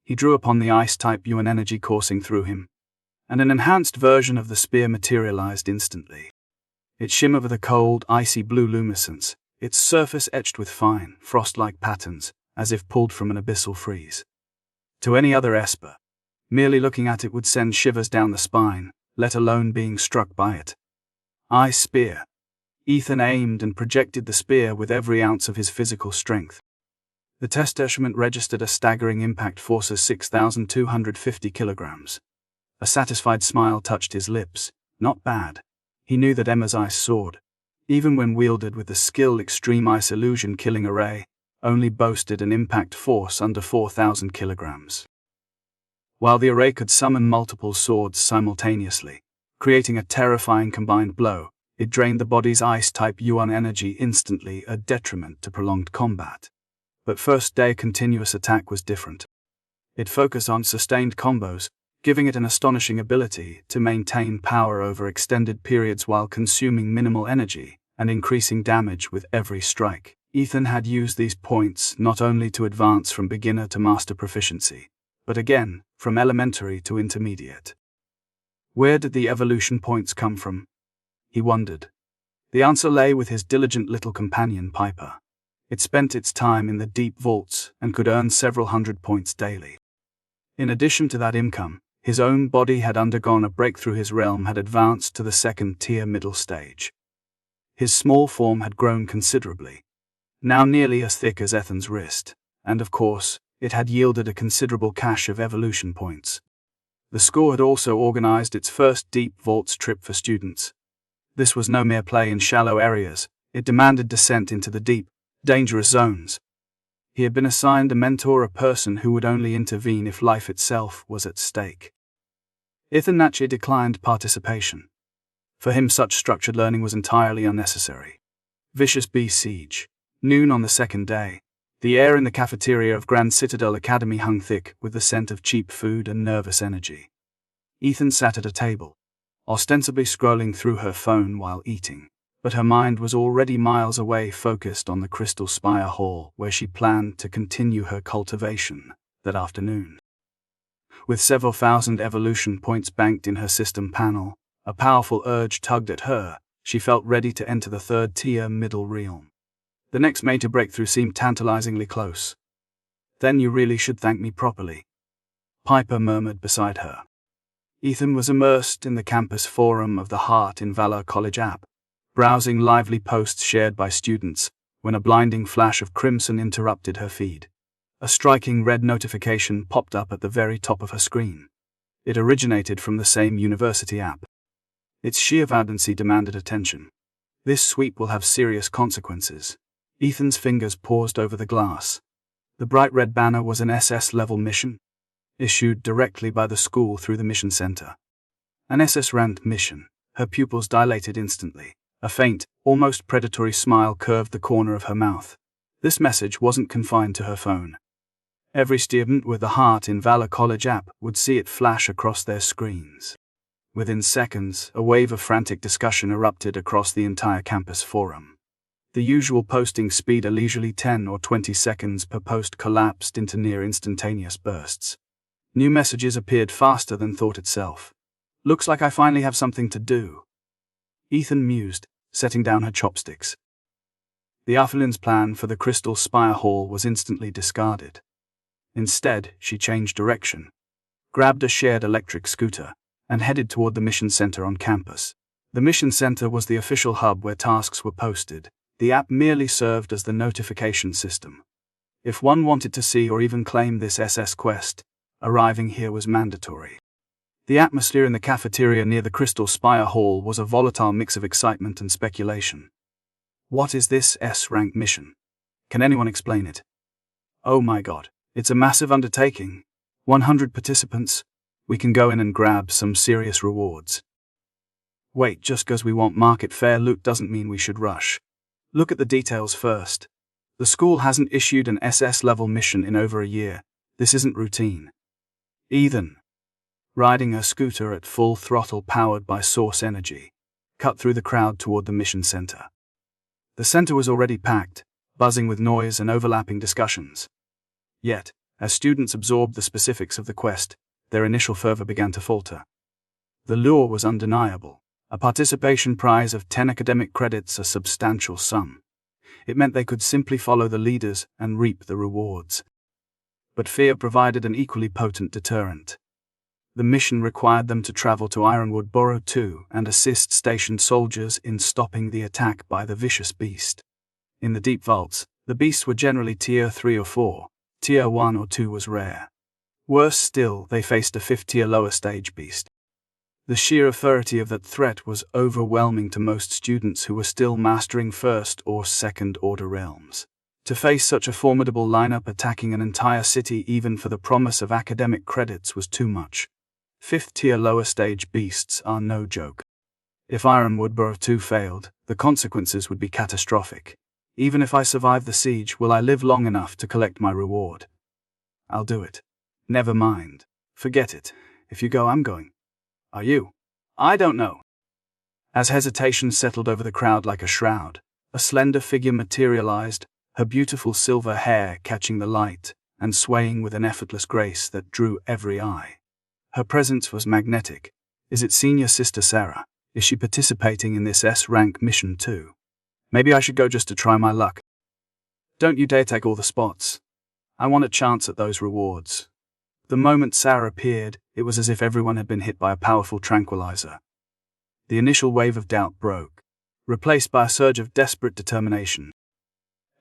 He drew upon the ice-type yuan energy coursing through him, and an enhanced version of the spear materialized instantly. It shimmered with a cold, icy blue luminescence, its surface etched with fine, frost-like patterns, as if pulled from an abyssal frieze. To any other Esper, merely looking at it would send shivers down the spine, let alone being struck by it. Ice spear. Ethan aimed and projected the spear with every ounce of his physical strength. The test instrument registered a staggering impact force of 6,250 kilograms. A satisfied smile touched his lips. Not bad. He knew that Emma's ice sword, even when wielded with the skilled extreme ice illusion killing array, only boasted an impact force under 4,000 kilograms. While the array could summon multiple swords simultaneously, creating a terrifying combined blow, it drained the body's ice-type yuan energy instantly, a detriment to prolonged combat. But first-day continuous attack was different. It focused on sustained combos, giving it an astonishing ability to maintain power over extended periods while consuming minimal energy and increasing damage with every strike. Ethan had used these points not only to advance from beginner to master proficiency, but again, from elementary to intermediate. Where did the evolution points come from? He wondered. The answer lay with his diligent little companion Piper. It spent its time in the deep vaults and could earn several hundred points daily. In addition to that income, his own body had undergone a breakthrough. His realm had advanced to the 2nd-tier middle stage. His small form had grown considerably. now nearly as thick as Ethan's wrist, and of course, it had yielded a considerable cache of evolution points. The school had also organized its first deep vaults trip for students. This was no mere play in shallow areas, it demanded descent into the deep, dangerous zones. He had been assigned a mentor, a person who would only intervene if life itself was at stake. Ethan naturally declined participation. For him, such structured learning was entirely unnecessary. Vicious Bee Siege. Noon on the second day. The air in the cafeteria of Grand Citadel Academy hung thick with the scent of cheap food and nervous energy. Ethan sat at a table, ostensibly scrolling through her phone while eating, but her mind was already miles away, focused on the Crystal Spire Hall where she planned to continue her cultivation that afternoon. With several thousand evolution points banked in her system panel, a powerful urge tugged at her. She felt ready to enter the third-tier middle realm. The next major breakthrough seemed tantalizingly close. "Then you really should thank me properly," Piper murmured beside her. Ethan was immersed in the campus forum of the Heart in Valor College app, browsing lively posts shared by students, when a blinding flash of crimson interrupted her feed. A striking red notification popped up at the very top of her screen. It originated from the same university app. Its sheer vibrancy demanded attention. This sweep will have serious consequences. Ethan's fingers paused over the glass. The bright red banner was an SS-level mission, issued directly by the school through the mission center. An SS-ranked mission. Her pupils dilated instantly. A faint, almost predatory smile curved the corner of her mouth. This message wasn't confined to her phone. Every student with the Heart in Valor College app would see it flash across their screens. Within seconds, a wave of frantic discussion erupted across the entire campus forum. The usual posting speed, a leisurely 10 or 20 seconds per post, collapsed into near instantaneous bursts. New messages appeared faster than thought itself. "Looks like I finally have something to do," Ethan mused, setting down her chopsticks. The Arthelin's plan for the Crystal Spire Hall was instantly discarded. Instead, she changed direction, grabbed a shared electric scooter, and headed toward the mission center on campus. The mission center was the official hub where tasks were posted. The app merely served as the notification system. If one wanted to see or even claim this SS quest, arriving here was mandatory. The atmosphere in the cafeteria near the Crystal Spire Hall was a volatile mix of excitement and speculation. "What is this S-rank mission? Can anyone explain it? Oh my god, it's a massive undertaking. 100 participants. We can go in and grab some serious rewards." Wait, just because we want market fair loot doesn't mean we should rush. Look at the details first. The school hasn't issued an SS-level mission in over a year. This isn't routine. Ethan, riding a scooter at full throttle powered by source energy, cut through the crowd toward the mission center. The center was already packed, buzzing with noise and overlapping discussions. Yet, as students absorbed the specifics of the quest, their initial fervor began to falter. The lure was undeniable. A participation prize of 10 academic credits, a substantial sum. It meant they could simply follow the leaders and reap the rewards. But fear provided an equally potent deterrent. The mission required them to travel to Ironwood Borough 2 and assist stationed soldiers in stopping the attack by the vicious beast. In the deep vaults, the beasts were generally tier 3 or 4, tier 1 or 2 was rare. Worse still, they faced a 5th-tier lower stage beast. The sheer authority of that threat was overwhelming to most students who were still mastering first or second order realms. To face such a formidable lineup attacking an entire city even for the promise of academic credits was too much. 5th-tier lower stage beasts are no joke. If Ironwood Borough 2 failed, the consequences would be catastrophic. Even if I survive the siege, will I live long enough to collect my reward? I'll do it. Never mind. Forget it. If you go, I'm going. Are you? I don't know. As hesitation settled over the crowd like a shroud, a slender figure materialized, her beautiful silver hair catching the light and swaying with an effortless grace that drew every eye. Her presence was magnetic. Is it senior sister Sarah? Is she participating in this S-rank mission too? Maybe I should go just to try my luck. Don't you dare take all the spots. I want a chance at those rewards. The moment Sarah appeared, it was as if everyone had been hit by a powerful tranquilizer. The initial wave of doubt broke, replaced by a surge of desperate determination.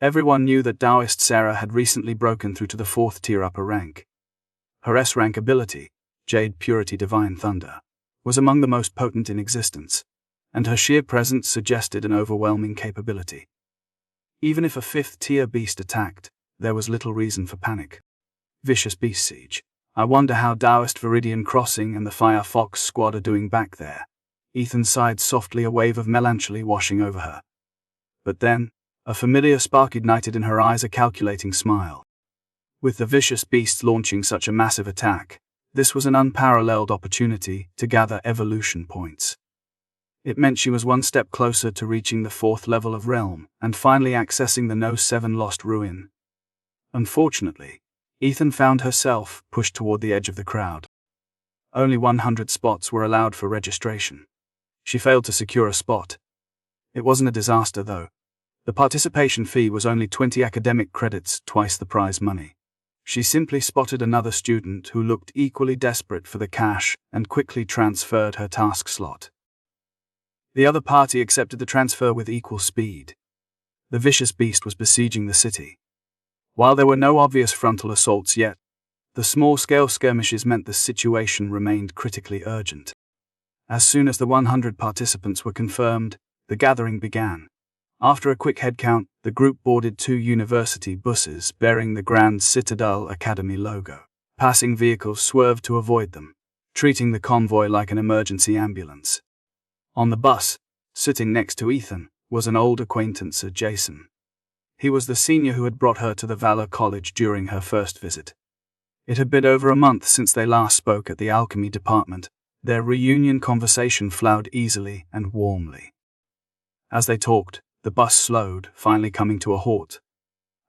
Everyone knew that Taoist Sarah had recently broken through to the 4th tier upper rank. Her S-rank ability, Jade Purity Divine Thunder, was among the most potent in existence, and her sheer presence suggested an overwhelming capability. Even if a 5th tier beast attacked, there was little reason for panic. Vicious Beast Siege. I wonder how Taoist Viridian Crossing and the Firefox squad are doing back there. Ethan sighed softly, a wave of melancholy washing over her. But then, a familiar spark ignited in her eyes, a calculating smile. With the vicious beasts launching such a massive attack, this was an unparalleled opportunity to gather evolution points. It meant she was one step closer to reaching the 4th level of Realm and finally accessing the No. 7 Lost Ruin. Unfortunately, Ethan found herself pushed toward the edge of the crowd. Only 100 spots were allowed for registration. She failed to secure a spot. It wasn't a disaster, though. The participation fee was only 20 academic credits, twice the prize money. She simply spotted another student who looked equally desperate for the cash and quickly transferred her task slot. The other party accepted the transfer with equal speed. The vicious beast was besieging the city. While there were no obvious frontal assaults yet, the small-scale skirmishes meant the situation remained critically urgent. As soon as the 100 participants were confirmed, the gathering began. After a quick headcount, the group boarded 2 university buses bearing the Grand Citadel Academy logo. Passing vehicles swerved to avoid them, treating the convoy like an emergency ambulance. On the bus, sitting next to Ethan, was an old acquaintance, Jason. He was the senior who had brought her to the Valor College during her first visit. It had been over a month since they last spoke at the alchemy department. Their reunion conversation flowed easily and warmly. As they talked, the bus slowed, finally coming to a halt.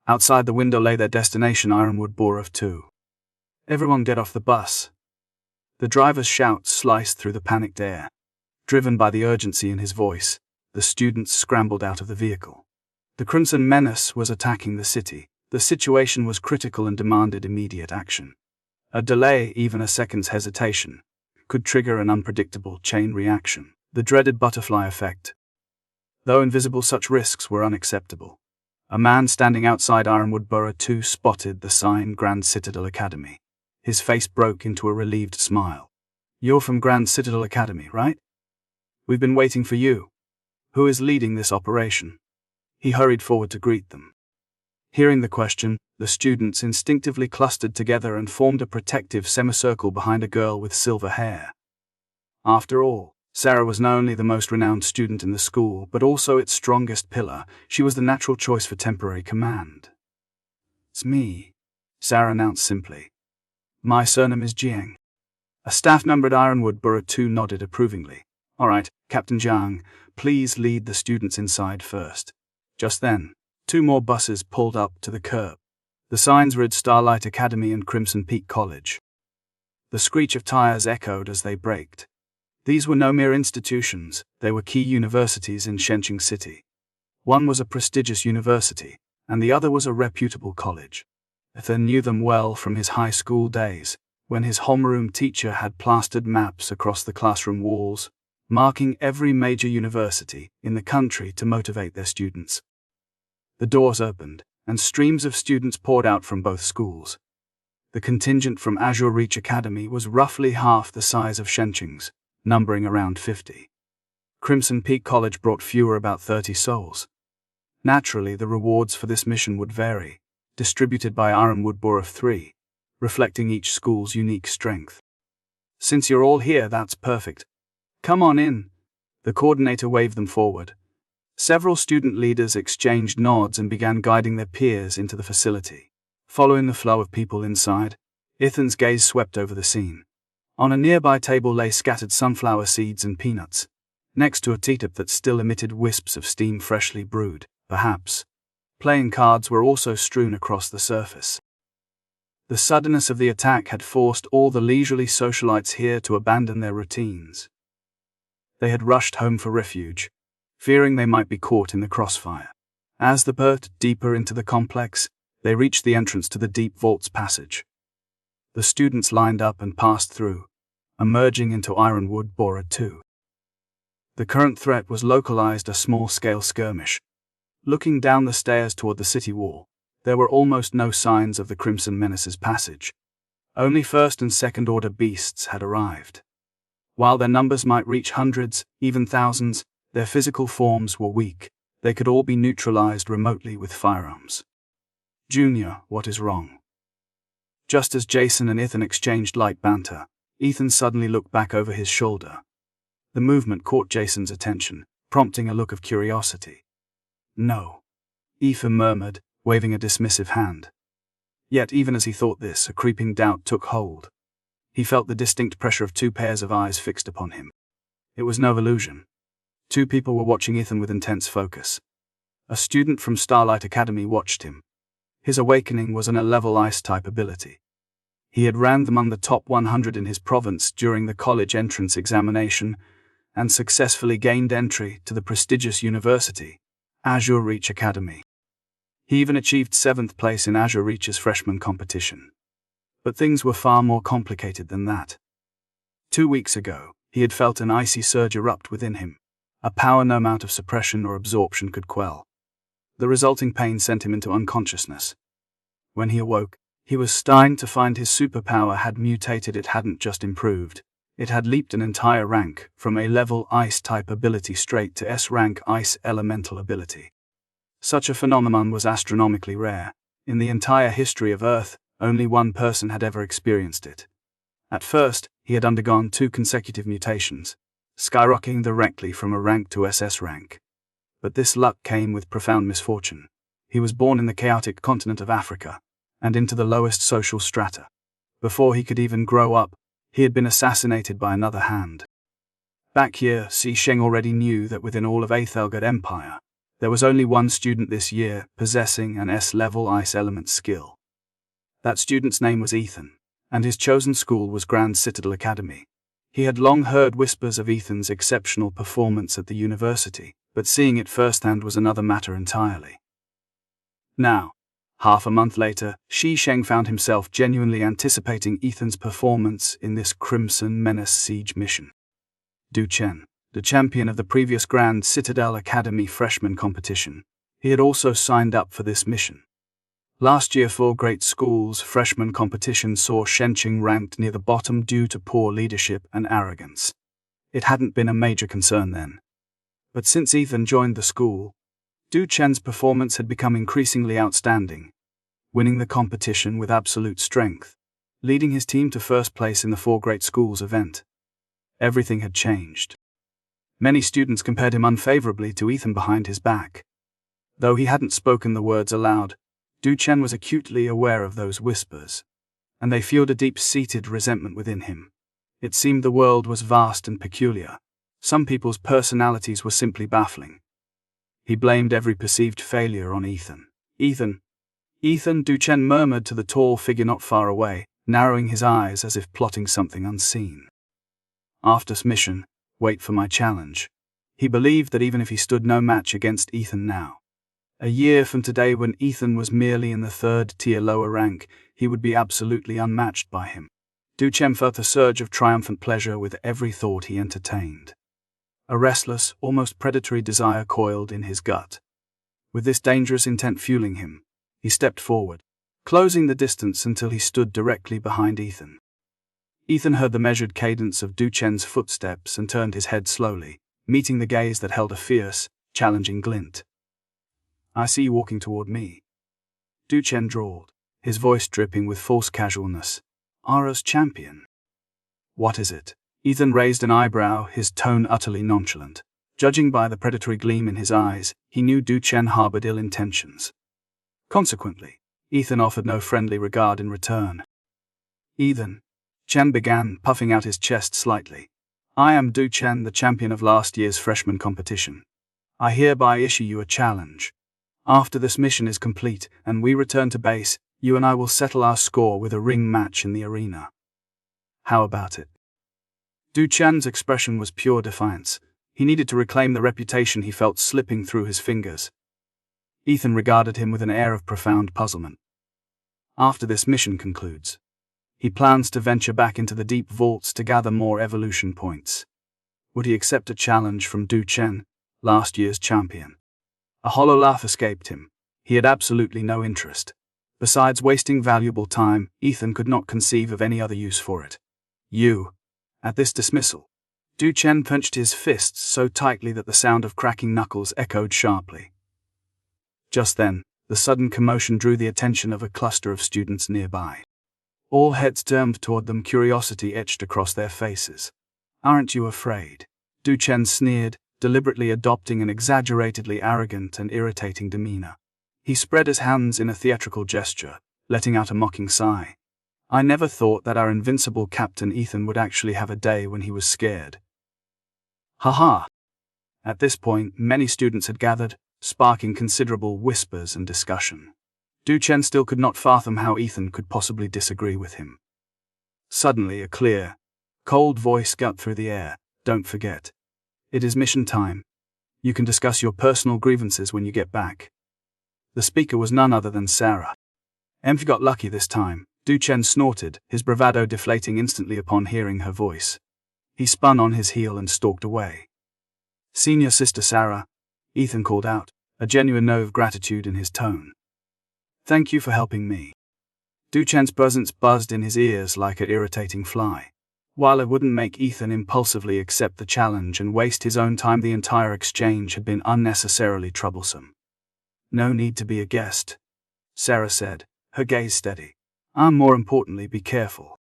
Outside the window lay their destination, Ironwood Borer 2. "Everyone get off the bus." The driver's shout sliced through the panicked air. Driven by the urgency in his voice, the students scrambled out of the vehicle. The Crimson Menace was attacking the city. The situation was critical and demanded immediate action. A delay, even a second's hesitation, could trigger an unpredictable chain reaction, the dreaded butterfly effect. Though invisible, such risks were unacceptable. A man standing outside Ironwood Borer 2 spotted the sign Grand Citadel Academy. His face broke into a relieved smile. "You're from Grand Citadel Academy, right? We've been waiting for you. Who is leading this operation?" He hurried forward to greet them. Hearing the question, the students instinctively clustered together and formed a protective semicircle behind a girl with silver hair. After all, Sarah was not only the most renowned student in the school but also its strongest pillar. She was the natural choice for temporary command. "It's me," Sarah announced simply. "My surname is Jiang." A staff member at Ironwood Borer 2 nodded approvingly. "All right, Captain Jiang, please lead the students inside first." Just then, 2 more buses pulled up to the curb. The signs read Starlight Academy and Crimson Peak College. The screech of tires echoed as they braked. These were no mere institutions, they were key universities in Shenqing City. One was a prestigious university, and the other was a reputable college. Ethan knew them well from his high school days, when his homeroom teacher had plastered maps across the classroom walls, marking every major university in the country to motivate their students. The doors opened, and streams of students poured out from both schools. The contingent from Azure Reach Academy was roughly half the size of Shenqing's, numbering around 50. Crimson Peak College brought fewer, about 30 souls. Naturally, the rewards for this mission would vary, distributed by Ironwood Borer 3, reflecting each school's unique strength. "Since you're all here, that's perfect. Come on in." The coordinator waved them forward. Several student leaders exchanged nods and began guiding their peers into the facility. Following the flow of people inside, Ethan's gaze swept over the scene. On a nearby table lay scattered sunflower seeds and peanuts, next to a teacup that still emitted wisps of steam freshly brewed, perhaps. Playing cards were also strewn across the surface. The suddenness of the attack had forced all the leisurely socialites here to abandon their routines. They had rushed home for refuge, fearing they might be caught in the crossfire. As they burst deeper into the complex, they reached the entrance to the deep vault's passage. The students lined up and passed through, emerging into Ironwood Borer 2. The current threat was localized, a small-scale skirmish. Looking down the stairs toward the city wall, there were almost no signs of the Crimson Menace's passage. Only first and second order beasts had arrived. While their numbers might reach hundreds, even thousands, their physical forms were weak. They could all be neutralized remotely with firearms. Junior, what is wrong? Just as Jason and Ethan exchanged light banter, Ethan suddenly looked back over his shoulder. The movement caught Jason's attention, prompting a look of curiosity. No, Ethan murmured, waving a dismissive hand. Yet even as he thought this, a creeping doubt took hold. He felt the distinct pressure of two pairs of eyes fixed upon him. It was no illusion. Two people were watching Ethan with intense focus. A student from Starlight Academy watched him. His awakening was an A-level ice-type ability. He had ranked among the top 100 in his province during the college entrance examination and successfully gained entry to the prestigious university, Azure Reach Academy. He even achieved 7th place in Azure Reach's freshman competition. But things were far more complicated than that. 2 weeks ago, he had felt an icy surge erupt within him, a power no amount of suppression or absorption could quell. The resulting pain sent him into unconsciousness. When he awoke, he was stunned to find his superpower had mutated. It hadn't just improved, it had leaped an entire rank from A-level ice-type ability straight to S-rank ice elemental ability. Such a phenomenon was astronomically rare. In the entire history of Earth, only one person had ever experienced it. At first, he had undergone 2 consecutive mutations, skyrocketing directly from a rank to SS rank. But this luck came with profound misfortune. He was born in the chaotic continent of Africa, and into the lowest social strata. Before he could even grow up, he had been assassinated by another hand. Back here, Sheng already knew that within all of Aethelgard Empire, there was only one student this year possessing an S-level ice element skill. That student's name was Ethan, and his chosen school was Grand Citadel Academy. He had long heard whispers of Ethan's exceptional performance at the university, but seeing it firsthand was another matter entirely. Now, half a month later, Sheng found himself genuinely anticipating Ethan's performance in this Crimson Menace siege mission. Du Chen, the champion of the previous Grand Citadel Academy freshman competition, he had also signed up for this mission. Last year, 4 great schools' freshman competition saw Shenqing ranked near the bottom due to poor leadership and arrogance. It hadn't been a major concern then. But since Ethan joined the school, Du Chen's performance had become increasingly outstanding, winning the competition with absolute strength, leading his team to first place in the 4 great schools event. Everything had changed. Many students compared him unfavorably to Ethan behind his back. Though he hadn't spoken the words aloud, Du Chen was acutely aware of those whispers, and they fueled a deep-seated resentment within him. It seemed the world was vast and peculiar. Some people's personalities were simply baffling. He blamed every perceived failure on Ethan. Ethan, Du Chen murmured to the tall figure not far away, narrowing his eyes as if plotting something unseen. After this mission, wait for my challenge. He believed that even if he stood no match against Ethan now, a year from today when Ethan was merely in the 3rd tier lower rank, he would be absolutely unmatched by him. Du Chen felt a surge of triumphant pleasure with every thought he entertained. A restless, almost predatory desire coiled in his gut. With this dangerous intent fueling him, he stepped forward, closing the distance until he stood directly behind Ethan. Ethan heard the measured cadence of Du Chen's footsteps and turned his head slowly, meeting the gaze that held a fierce, challenging glint. I see you walking toward me. Du Chen drawled, his voice dripping with false casualness. Ara's champion. What is it? Ethan raised an eyebrow, his tone utterly nonchalant. Judging by the predatory gleam in his eyes, he knew Du Chen harbored ill intentions. Consequently, Ethan offered no friendly regard in return. Ethan, Chen began, puffing out his chest slightly. I am Du Chen, the champion of last year's freshman competition. I hereby issue you a challenge. After this mission is complete and we return to base, you and I will settle our score with a ring match in the arena. How about it? Du Chen's expression was pure defiance. He needed to reclaim the reputation he felt slipping through his fingers. Ethan regarded him with an air of profound puzzlement. After this mission concludes, he plans to venture back into the deep vaults to gather more evolution points. Would he accept a challenge from Du Chen, last year's champion? A hollow laugh escaped him. He had absolutely no interest. Besides wasting valuable time, Ethan could not conceive of any other use for it. At this dismissal, Du Chen punched his fists so tightly that the sound of cracking knuckles echoed sharply. Just then, the sudden commotion drew the attention of a cluster of students nearby. All heads turned toward them, curiosity etched across their faces. "Aren't you afraid?" Du Chen sneered, deliberately adopting an exaggeratedly arrogant and irritating demeanor. He spread his hands in a theatrical gesture, letting out a mocking sigh. "I never thought that our invincible Captain Ethan would actually have a day when he was scared." "Ha!" At this point, many students had gathered, sparking considerable whispers and discussion. Du Chen still could not fathom how Ethan could possibly disagree with him. Suddenly, a clear, cold voice got through the air. "Don't forget. It is mission time. You can discuss your personal grievances when you get back." The speaker was none other than Sarah. "Emph got lucky this time," Du Chen snorted, his bravado deflating instantly upon hearing her voice. He spun on his heel and stalked away. "Senior Sister Sarah," Ethan called out, a genuine note of gratitude in his tone. "Thank you for helping me." Du Chen's presence buzzed in his ears like an irritating fly. While it wouldn't make Ethan impulsively accept the challenge and waste his own time, the entire exchange had been unnecessarily troublesome. "No need to be a guest," Sarah said, her gaze steady. More importantly, be careful."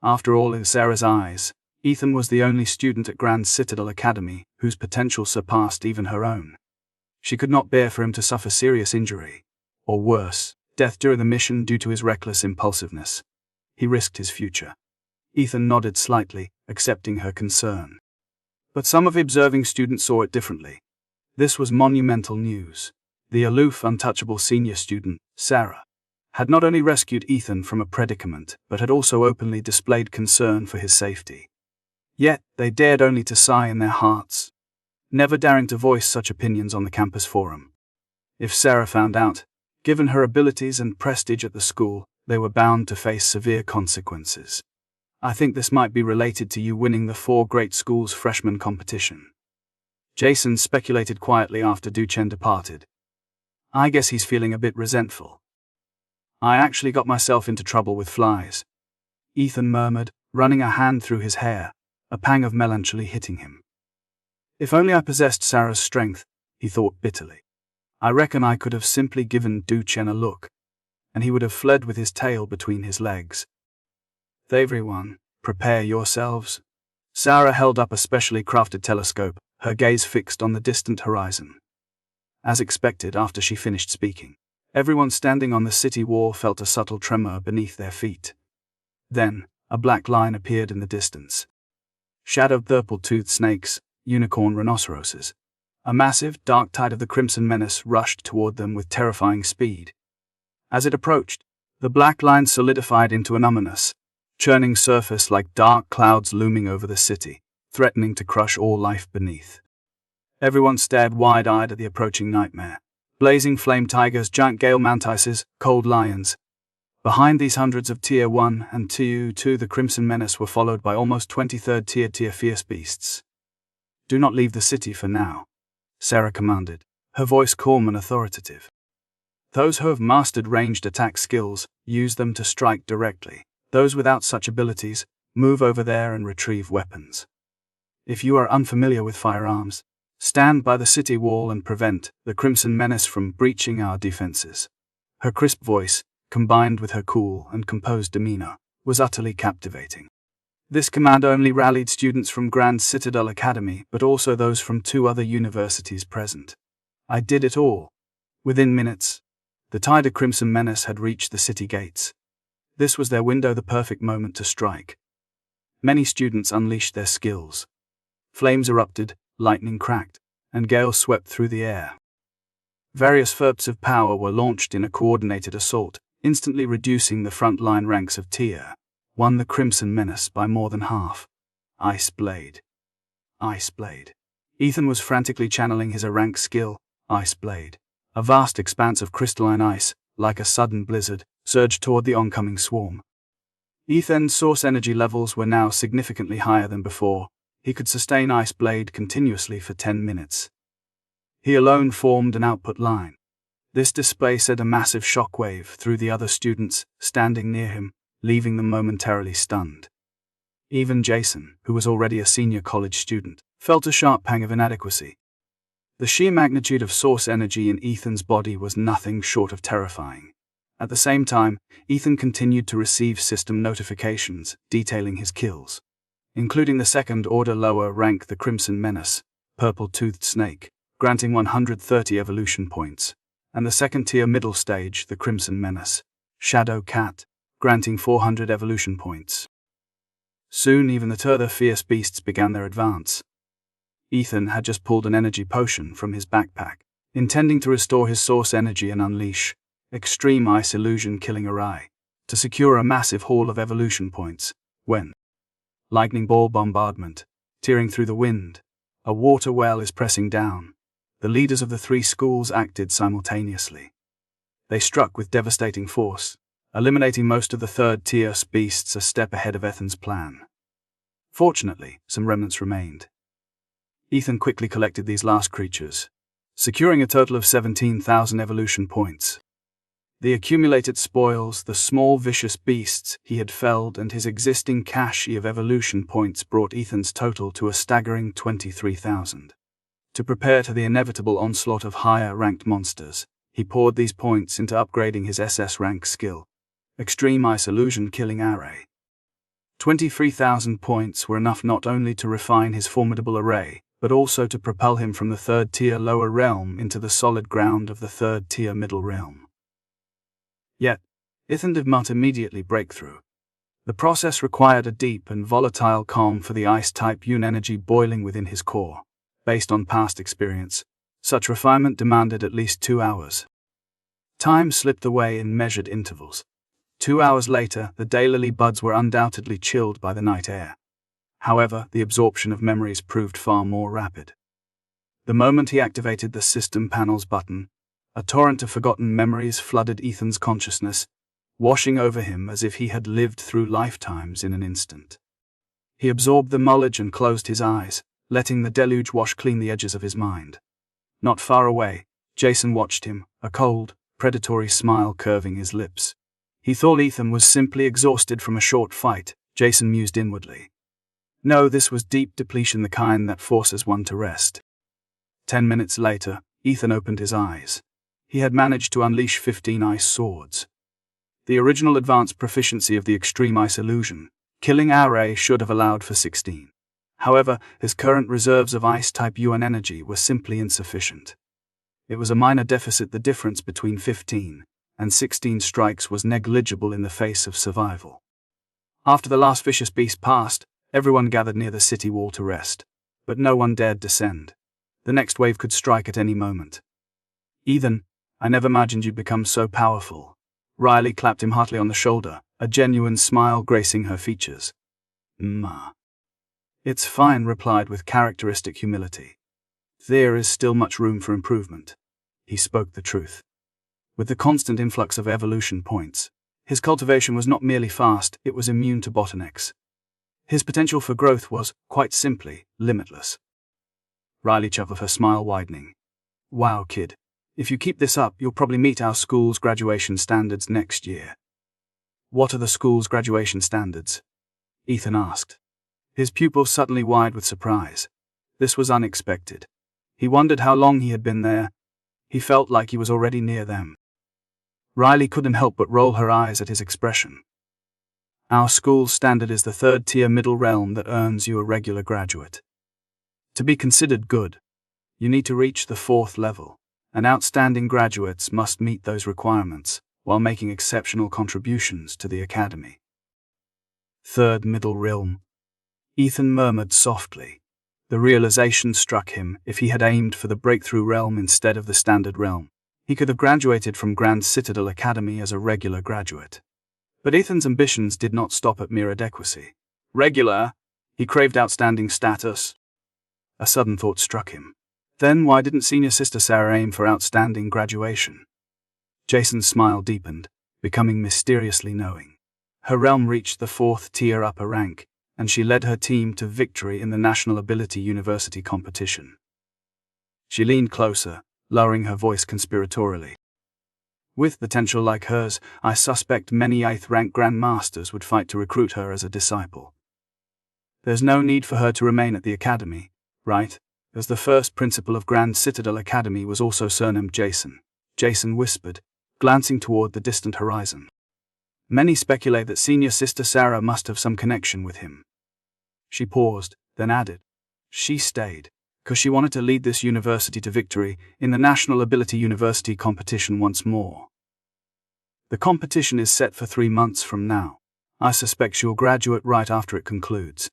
After all, in Sarah's eyes, Ethan was the only student at Grand Citadel Academy whose potential surpassed even her own. She could not bear for him to suffer serious injury, or worse, death during the mission due to his reckless impulsiveness. He risked his future. Ethan nodded slightly, accepting her concern. But some of the observing students saw it differently. This was monumental news. The aloof, untouchable senior student, Sarah, had not only rescued Ethan from a predicament, but had also openly displayed concern for his safety. Yet, they dared only to sigh in their hearts, never daring to voice such opinions on the campus forum. If Sarah found out, given her abilities and prestige at the school, they were bound to face severe consequences. "I think this might be related to you winning the 4 great schools freshman competition," Jason speculated quietly after Du Chen departed. "I guess he's feeling a bit resentful." "I actually got myself into trouble with flies," Ethan murmured, running a hand through his hair, a pang of melancholy hitting him. "If only I possessed Sarah's strength," he thought bitterly. "I reckon I could have simply given Du Chen a look, and he would have fled with his tail between his legs." "Everyone, prepare yourselves." Sarah held up a specially crafted telescope, her gaze fixed on the distant horizon. As expected, after she finished speaking, everyone standing on the city wall felt a subtle tremor beneath their feet. Then, a black line appeared in the distance. Shadowed purple-toothed snakes, unicorn rhinoceroses. A massive, dark tide of the Crimson Menace rushed toward them with terrifying speed. As it approached, the black line solidified into an ominous, churning surface like dark clouds looming over the city, threatening to crush all life beneath. Everyone stared wide-eyed at the approaching nightmare. Blazing flame tigers, giant gale mantises, cold lions. Behind these hundreds of Tier 1 and Tier 2, the Crimson Menace were followed by almost 23rd tier fierce beasts. "Do not leave the city for now," Sarah commanded, her voice calm and authoritative. "Those who have mastered ranged attack skills, use them to strike directly. Those without such abilities, move over there and retrieve weapons. If you are unfamiliar with firearms, stand by the city wall and prevent the Crimson Menace from breaching our defenses." Her crisp voice, combined with her cool and composed demeanor, was utterly captivating. This command only rallied students from Grand Citadel Academy, but also those from 2 other universities present. "I did it all." Within minutes, the tide of Crimson Menace had reached the city gates. This was their window, the perfect moment to strike. Many students unleashed their skills. Flames erupted, lightning cracked, and gales swept through the air. Various bursts of power were launched in a coordinated assault, instantly reducing the front-line ranks of Tier 1 the Crimson Menace by more than half. Ice Blade. Ice Blade. Ethan was frantically channeling his rank skill, Ice Blade. A vast expanse of crystalline ice, like a sudden blizzard, surged toward the oncoming swarm. Ethan's source energy levels were now significantly higher than before. He could sustain Ice Blade continuously for 10 minutes. He alone formed an output line. This display sent a massive shockwave through the other students standing near him, leaving them momentarily stunned. Even Jason, who was already a senior college student, felt a sharp pang of inadequacy. The sheer magnitude of source energy in Ethan's body was nothing short of terrifying. At the same time, Ethan continued to receive system notifications detailing his kills, including the second-order lower rank the Crimson Menace, Purple-Toothed Snake, granting 130 evolution points, and the second-tier middle stage the Crimson Menace, Shadow Cat, granting 400 evolution points. Soon even the other fierce beasts began their advance. Ethan had just pulled an energy potion from his backpack, intending to restore his source energy and unleash Extreme Ice Illusion Killing Array to secure a massive haul of evolution points, when lightning ball bombardment, tearing through the wind, a water well is pressing down. The leaders of the three schools acted simultaneously. They struck with devastating force, eliminating most of the third-tier beasts a step ahead of Ethan's plan. Fortunately, some remnants remained. Ethan quickly collected these last creatures, securing a total of 17,000 evolution points. The accumulated spoils, the small vicious beasts he had felled, and his existing cache of evolution points brought Ethan's total to a staggering 23,000. To prepare to the inevitable onslaught of higher-ranked monsters, he poured these points into upgrading his SS rank skill, Extreme Ice Illusion Killing Array. 23,000 points were enough not only to refine his formidable array, but also to propel him from the third-tier lower realm into the solid ground of the third-tier middle realm. Yet, Ethan did not immediately break through. The process required a deep and volatile calm for the ice-type Yun energy boiling within his core. Based on past experience, such refinement demanded at least 2 hours. Time slipped away in measured intervals. 2 hours later, the daylily buds were undoubtedly chilled by the night air. However, the absorption of memories proved far more rapid. The moment he activated the system panel's button, a torrent of forgotten memories flooded Ethan's consciousness, washing over him as if he had lived through lifetimes in an instant. He absorbed the knowledge and closed his eyes, letting the deluge wash clean the edges of his mind. Not far away, Jason watched him, a cold, predatory smile curving his lips. He thought Ethan was simply exhausted from a short fight, Jason mused inwardly. No, this was deep depletion, the kind that forces one to rest. 10 minutes later, Ethan opened his eyes. He had managed to unleash 15 ice swords. The original advanced proficiency of the Extreme Ice Illusion Killing Array should have allowed for 16. However, his current reserves of ice-type Yuan energy were simply insufficient. It was a minor deficit. The difference between 15 and 16 strikes was negligible in the face of survival. After the last vicious beast passed, everyone gathered near the city wall to rest, but no one dared descend. The next wave could strike at any moment. Ethan, I never imagined you'd become so powerful. Riley clapped him heartily on the shoulder, a genuine smile gracing her features. It's fine, replied with characteristic humility. There is still much room for improvement. He spoke the truth. With the constant influx of evolution points, his cultivation was not merely fast, it was immune to bottlenecks. His potential for growth was, quite simply, limitless. Riley chuckled, her smile widening. Wow, kid. If you keep this up, you'll probably meet our school's graduation standards next year. What are the school's graduation standards? Ethan asked. His pupils suddenly widened with surprise. This was unexpected. He wondered how long he had been there. He felt like he was already near them. Riley couldn't help but roll her eyes at his expression. Our school's standard is the third-tier middle realm that earns you a regular graduate. To be considered good, you need to reach the 4th level, and outstanding graduates must meet those requirements while making exceptional contributions to the academy. Third middle realm. Ethan murmured softly. The realization struck him: if he had aimed for the breakthrough realm instead of the standard realm, he could have graduated from Grand Citadel Academy as a regular graduate. But Ethan's ambitions did not stop at mere adequacy. Regular? He craved outstanding status. A sudden thought struck him. Then why didn't senior sister Sarah aim for outstanding graduation? Jason's smile deepened, becoming mysteriously knowing. Her realm reached the 4th tier upper rank, and she led her team to victory in the National Ability University competition. She leaned closer, lowering her voice conspiratorially. With potential like hers, I suspect many 8th rank grandmasters would fight to recruit her as a disciple. There's no need for her to remain at the academy, right? As the first principal of Grand Citadel Academy was also surnamed Jason, Jason whispered, glancing toward the distant horizon. Many speculate that senior sister Sarah must have some connection with him. She paused, then added, she stayed, because she wanted to lead this university to victory in the National Ability University competition once more. The competition is set for 3 months from now. I suspect she'll graduate right after it concludes.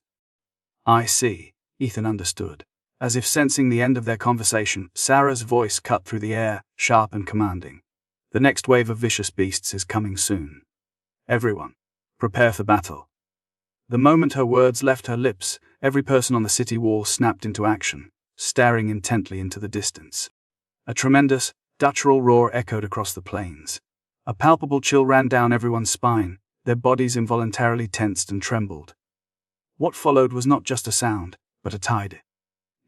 I see, Ethan understood. As if sensing the end of their conversation, Sarah's voice cut through the air, sharp and commanding. The next wave of vicious beasts is coming soon. Everyone, prepare for battle. The moment her words left her lips, every person on the city wall snapped into action, staring intently into the distance. A tremendous, guttural roar echoed across the plains. A palpable chill ran down everyone's spine, their bodies involuntarily tensed and trembled. What followed was not just a sound, but a tide.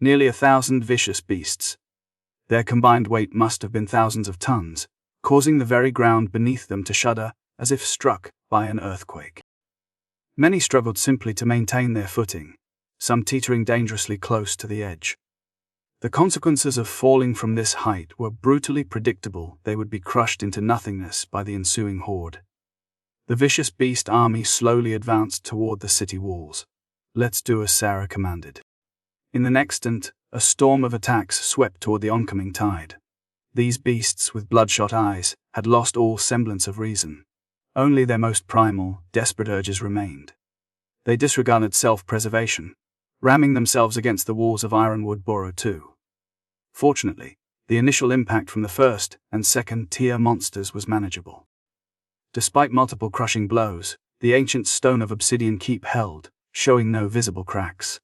Nearly 1,000 vicious beasts. Their combined weight must have been thousands of tons, causing the very ground beneath them to shudder, as if struck by an earthquake. Many struggled simply to maintain their footing, some teetering dangerously close to the edge. The consequences of falling from this height were brutally predictable. They would be crushed into nothingness by the ensuing horde. The vicious beast army slowly advanced toward the city walls. Let's do as Sarah commanded. In the next instant, a storm of attacks swept toward the oncoming tide. These beasts with bloodshot eyes had lost all semblance of reason. Only their most primal, desperate urges remained. They disregarded self-preservation, ramming themselves against the walls of Ironwood Borough 2. Fortunately, the initial impact from the first and second-tier monsters was manageable. Despite multiple crushing blows, the ancient stone of Obsidian Keep held, showing no visible cracks.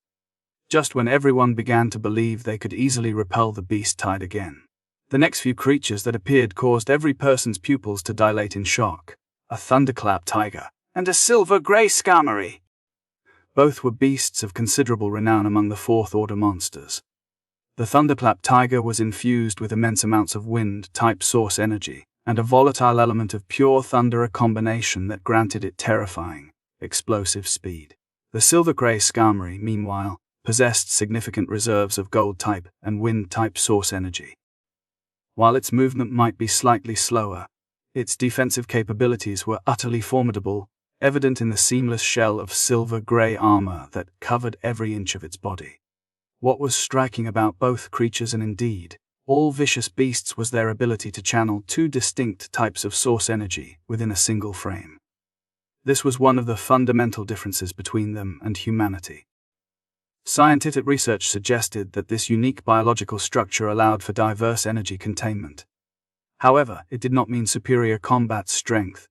Just when everyone began to believe they could easily repel the beast tide again, the next few creatures that appeared caused every person's pupils to dilate in shock. A thunderclap tiger and a silver-grey skarmory. Both were beasts of considerable renown among the Fourth Order monsters. The thunderclap tiger was infused with immense amounts of wind-type source energy, and a volatile element of pure thunder, a combination that granted it terrifying, explosive speed. The silver-grey skarmory, meanwhile, possessed significant reserves of gold-type and wind-type source energy. While its movement might be slightly slower, its defensive capabilities were utterly formidable, evident in the seamless shell of silver-grey armor that covered every inch of its body. What was striking about both creatures, and indeed all vicious beasts, was their ability to channel 2 distinct types of source energy within a single frame. This was one of the fundamental differences between them and humanity. Scientific research suggested that this unique biological structure allowed for diverse energy containment. However, it did not mean superior combat strength.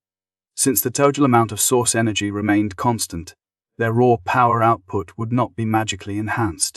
Since the total amount of source energy remained constant, their raw power output would not be magically enhanced.